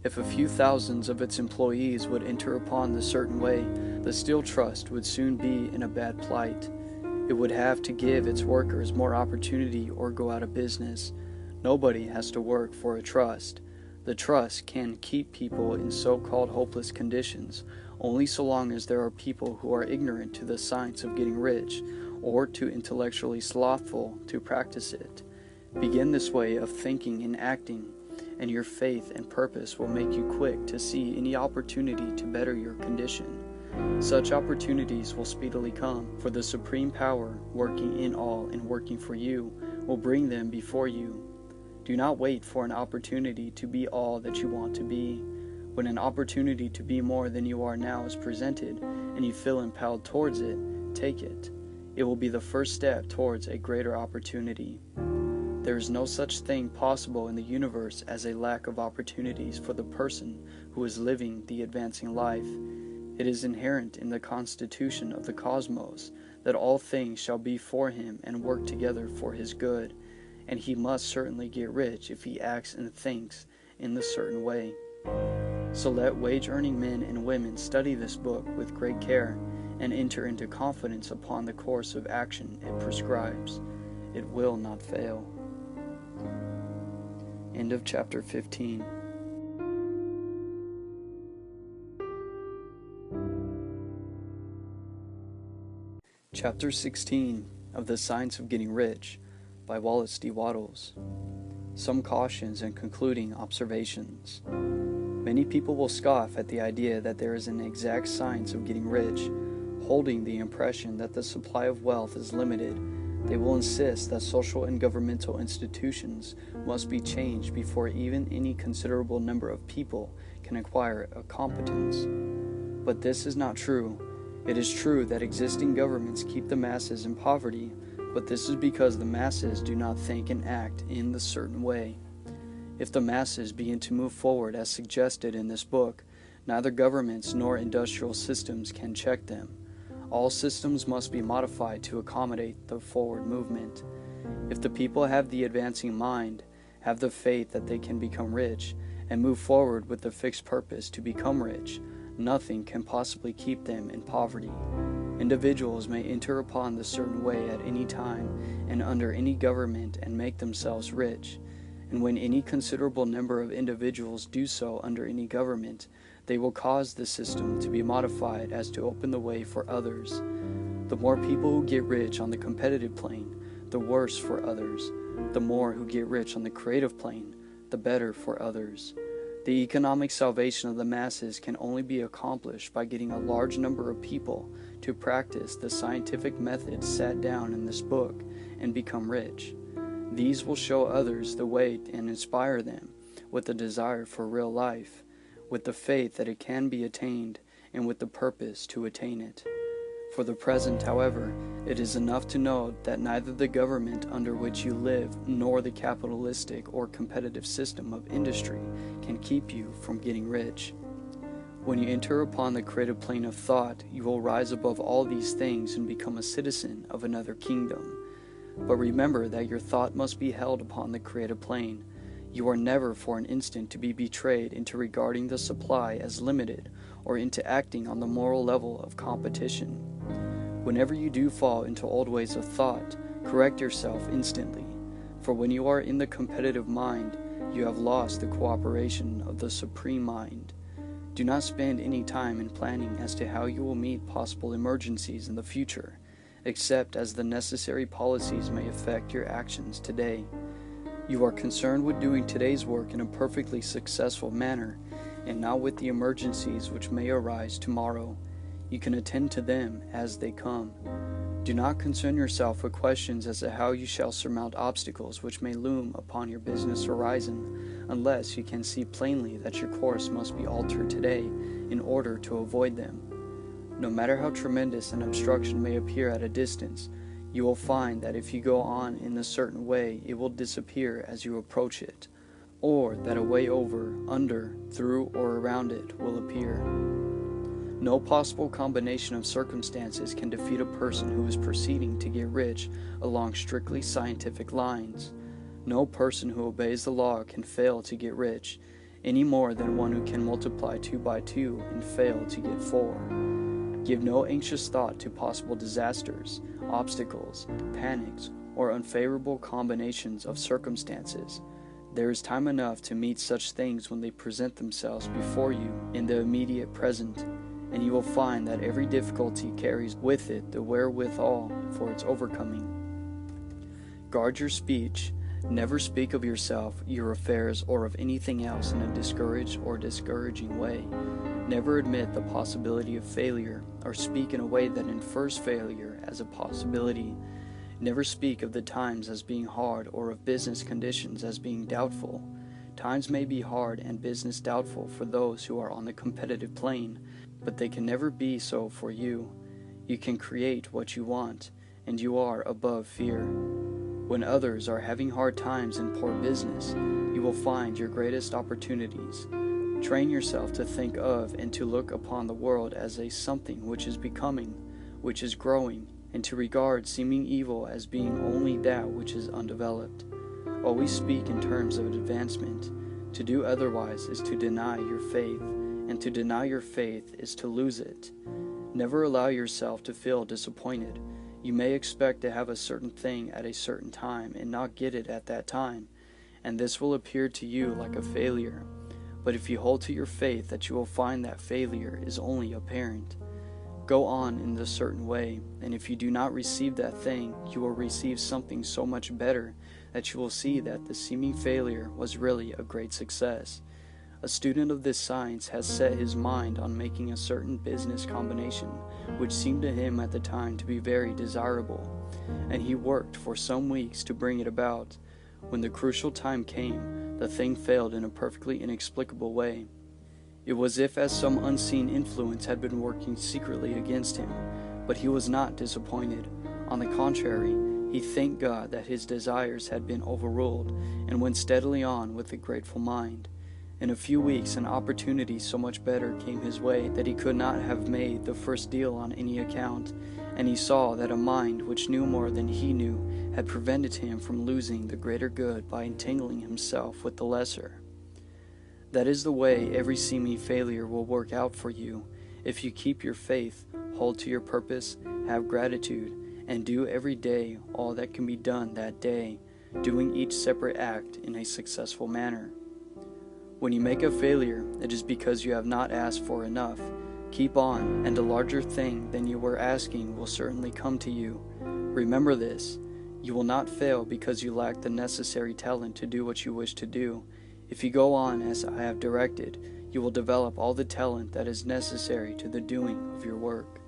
If a few thousands of its employees would enter upon the certain way, the Steel Trust would soon be in a bad plight. It would have to give its workers more opportunity or go out of business. Nobody has to work for a trust. The trust can keep people in so-called hopeless conditions only so long as there are people who are ignorant to the science of getting rich, or too intellectually slothful to practice it. Begin this way of thinking and acting, and your faith and purpose will make you quick to see any opportunity to better your condition. Such opportunities will speedily come, for the supreme power, working in all and working for you, will bring them before you. Do not wait for an opportunity to be all that you want to be. When an opportunity to be more than you are now is presented, and you feel impelled towards it, take it. It will be the first step towards a greater opportunity. There is no such thing possible in the universe as a lack of opportunities for the person who is living the advancing life. It is inherent in the constitution of the cosmos that all things shall be for him and work together for his good, and he must certainly get rich if he acts and thinks in the certain way. So let wage-earning men and women study this book with great care and enter into confidence upon the course of action it prescribes. It will not fail. End of chapter 15. Chapter 16 of The Science of Getting Rich by Wallace D. Wattles. Some cautions and concluding observations. Many people will scoff at the idea that there is an exact science of getting rich, holding the impression that the supply of wealth is limited. They will insist that social and governmental institutions must be changed before even any considerable number of people can acquire a competence. But this is not true. It is true that existing governments keep the masses in poverty, but this is because the masses do not think and act in the certain way. If the masses begin to move forward as suggested in this book, neither governments nor industrial systems can check them. All systems must be modified to accommodate the forward movement. If the people have the advancing mind, have the faith that they can become rich, and move forward with the fixed purpose to become rich, Nothing can possibly keep them in poverty. Individuals may enter upon the certain way at any time and under any government and make themselves rich, and when any considerable number of individuals do so under any government, they will cause the system to be modified as to open the way for others. The more people who get rich on the competitive plane, the worse for others. The more who get rich on the creative plane, the better for others. The economic salvation of the masses can only be accomplished by getting a large number of people to practice the scientific methods set down in this book and become rich. These will show others the way and inspire them with the desire for real life, with the faith that it can be attained, and with the purpose to attain it. For the present, however, it is enough to know that neither the government under which you live nor the capitalistic or competitive system of industry can keep you from getting rich. When you enter upon the creative plane of thought, you will rise above all these things and become a citizen of another kingdom. But remember that your thought must be held upon the creative plane. You are never for an instant to be betrayed into regarding the supply as limited or into acting on the moral level of competition. Whenever you do fall into old ways of thought, correct yourself instantly, for when you are in the competitive mind, you have lost the cooperation of the Supreme Mind. Do not spend any time in planning as to how you will meet possible emergencies in the future, except as the necessary policies may affect your actions today. You are concerned with doing today's work in a perfectly successful manner, and not with the emergencies which may arise tomorrow. You can attend to them as they come. Do not concern yourself with questions as to how you shall surmount obstacles which may loom upon your business horizon, unless you can see plainly that your course must be altered today in order to avoid them. No matter how tremendous an obstruction may appear at a distance, you will find that if you go on in a certain way, it will disappear as you approach it, or that a way over, under, through, or around it will appear. No possible combination of circumstances can defeat a person who is proceeding to get rich along strictly scientific lines. No person who obeys the law can fail to get rich, any more than one who can multiply 2 by 2 and fail to get 4. Give no anxious thought to possible disasters, obstacles, panics, or unfavorable combinations of circumstances. There is time enough to meet such things when they present themselves before you in the immediate present, and you will find that every difficulty carries with it the wherewithal for its overcoming. Guard your speech. Never speak of yourself, your affairs, or of anything else in a discouraged or discouraging way. Never admit the possibility of failure, or speak in a way that infers failure as a possibility. Never speak of the times as being hard, or of business conditions as being doubtful. Times may be hard and business doubtful for those who are on the competitive plane, but they can never be so for you. You can create what you want, and you are above fear. When others are having hard times in poor business, you will find your greatest opportunities. Train yourself to think of and to look upon the world as a something which is becoming, which is growing, and to regard seeming evil as being only that which is undeveloped. Always speak in terms of advancement. To do otherwise is to deny your faith, and to deny your faith is to lose it. Never allow yourself to feel disappointed. You may expect to have a certain thing at a certain time and not get it at that time, and this will appear to you like a failure. But if you hold to your faith that you will find that failure is only apparent. Go on in this certain way, and if you do not receive that thing, you will receive something so much better that you will see that the seeming failure was really a great success. A student of this science has set his mind on making a certain business combination, which seemed to him at the time to be very desirable, and he worked for some weeks to bring it about. When the crucial time came, the thing failed in a perfectly inexplicable way. It was as some unseen influence had been working secretly against him, but he was not disappointed. On the contrary, he thanked God that his desires had been overruled, and went steadily on with a grateful mind. In a few weeks, an opportunity so much better came his way that he could not have made the first deal on any account, and he saw that a mind which knew more than he knew had prevented him from losing the greater good by entangling himself with the lesser. That is the way every seeming failure will work out for you if you keep your faith, hold to your purpose, have gratitude, and do every day all that can be done that day, doing each separate act in a successful manner. When you make a failure, it is because you have not asked for enough. Keep on, and a larger thing than you were asking will certainly come to you. Remember this: you will not fail because you lack the necessary talent to do what you wish to do. If you go on as I have directed, you will develop all the talent that is necessary to the doing of your work.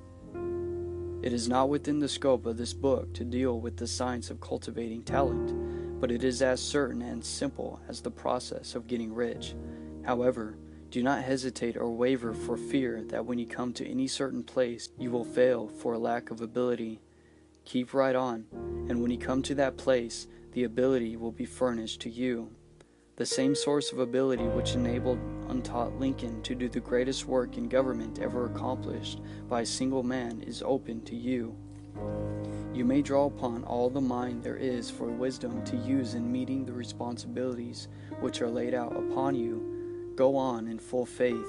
It is not within the scope of this book to deal with the science of cultivating talent, but it is as certain and simple as the process of getting rich. However, do not hesitate or waver for fear that when you come to any certain place, you will fail for a lack of ability. Keep right on, and when you come to that place, the ability will be furnished to you. The same source of ability which enabled untaught Lincoln to do the greatest work in government ever accomplished by a single man is open to you. You may draw upon all the mind there is for wisdom to use in meeting the responsibilities which are laid out upon you. Go on in full faith.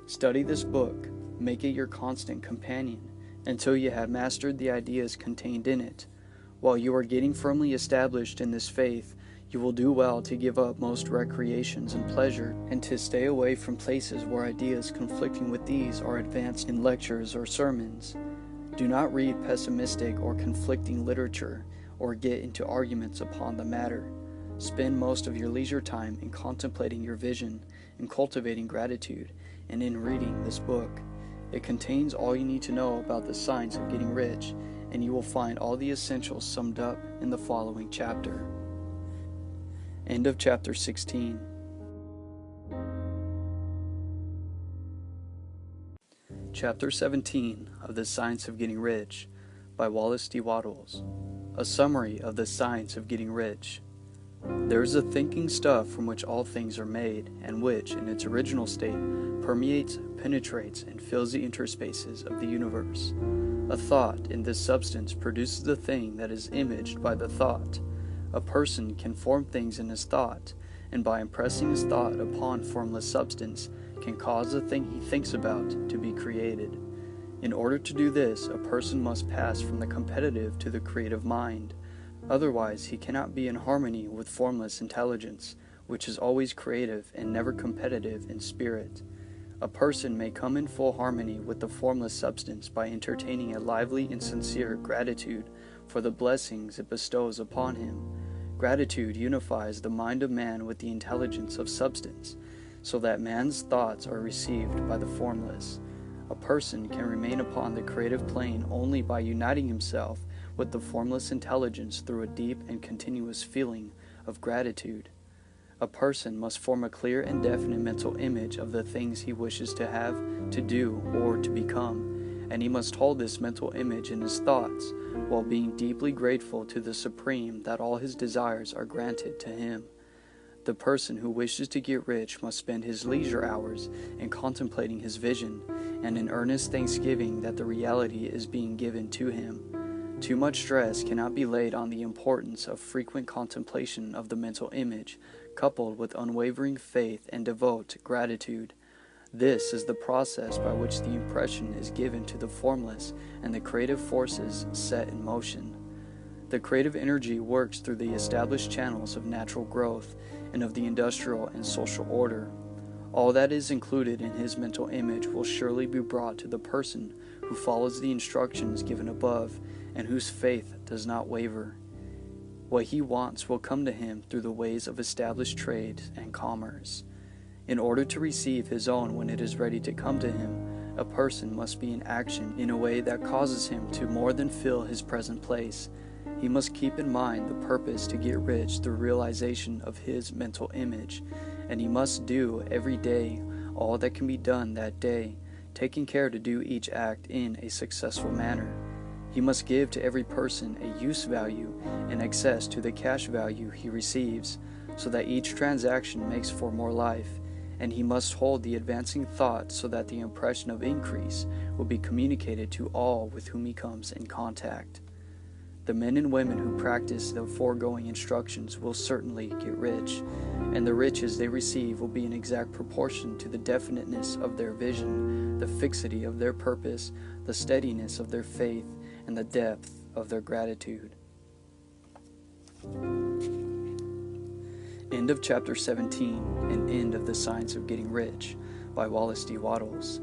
Study this book, make it your constant companion, until you have mastered the ideas contained in it. While you are getting firmly established in this faith, you will do well to give up most recreations and pleasure, and to stay away from places where ideas conflicting with these are advanced in lectures or sermons. Do not read pessimistic or conflicting literature, or get into arguments upon the matter. Spend most of your leisure time in contemplating your vision, in cultivating gratitude, and in reading this book. It contains all you need to know about the science of getting rich, and you will find all the essentials summed up in the following chapter. End of chapter 16. Chapter 17 of The Science of Getting Rich by Wallace D. Wattles. A summary of the science of getting rich. There is a thinking stuff from which all things are made, and which, in its original state, permeates, penetrates, and fills the interspaces of the universe. A thought in this substance produces the thing that is imaged by the thought. A person can form things in his thought, and by impressing his thought upon formless substance, can cause the thing he thinks about to be created. In order to do this, a person must pass from the competitive to the creative mind. Otherwise, he cannot be in harmony with formless intelligence, which is always creative and never competitive in spirit. A person may come in full harmony with the formless substance by entertaining a lively and sincere gratitude for the blessings it bestows upon him. Gratitude unifies the mind of man with the intelligence of substance, so that man's thoughts are received by the formless. A person can remain upon the creative plane only by uniting himself with the formless intelligence through a deep and continuous feeling of gratitude. A person must form a clear and definite mental image of the things he wishes to have, to do, or to become, and he must hold this mental image in his thoughts, while being deeply grateful to the Supreme that all his desires are granted to him. The person who wishes to get rich must spend his leisure hours in contemplating his vision, and in earnest thanksgiving that the reality is being given to him. Too much stress cannot be laid on the importance of frequent contemplation of the mental image, coupled with unwavering faith and devout gratitude. This is the process by which the impression is given to the formless and the creative forces set in motion. The creative energy works through the established channels of natural growth and of the industrial and social order. All that is included in his mental image will surely be brought to the person who follows the instructions given above and whose faith does not waver. What he wants will come to him through the ways of established trade and commerce. In order to receive his own when it is ready to come to him, a person must be in action in a way that causes him to more than fill his present place. He must keep in mind the purpose to get rich through realization of his mental image, and he must do every day all that can be done that day, taking care to do each act in a successful manner. He must give to every person a use value in excess to the cash value he receives, so that each transaction makes for more life, and he must hold the advancing thought so that the impression of increase will be communicated to all with whom he comes in contact. The men and women who practice the foregoing instructions will certainly get rich, and the riches they receive will be in exact proportion to the definiteness of their vision, the fixity of their purpose, the steadiness of their faith, and the depth of their gratitude. End of chapter 17 and end of The Science of Getting Rich by Wallace D. Wattles.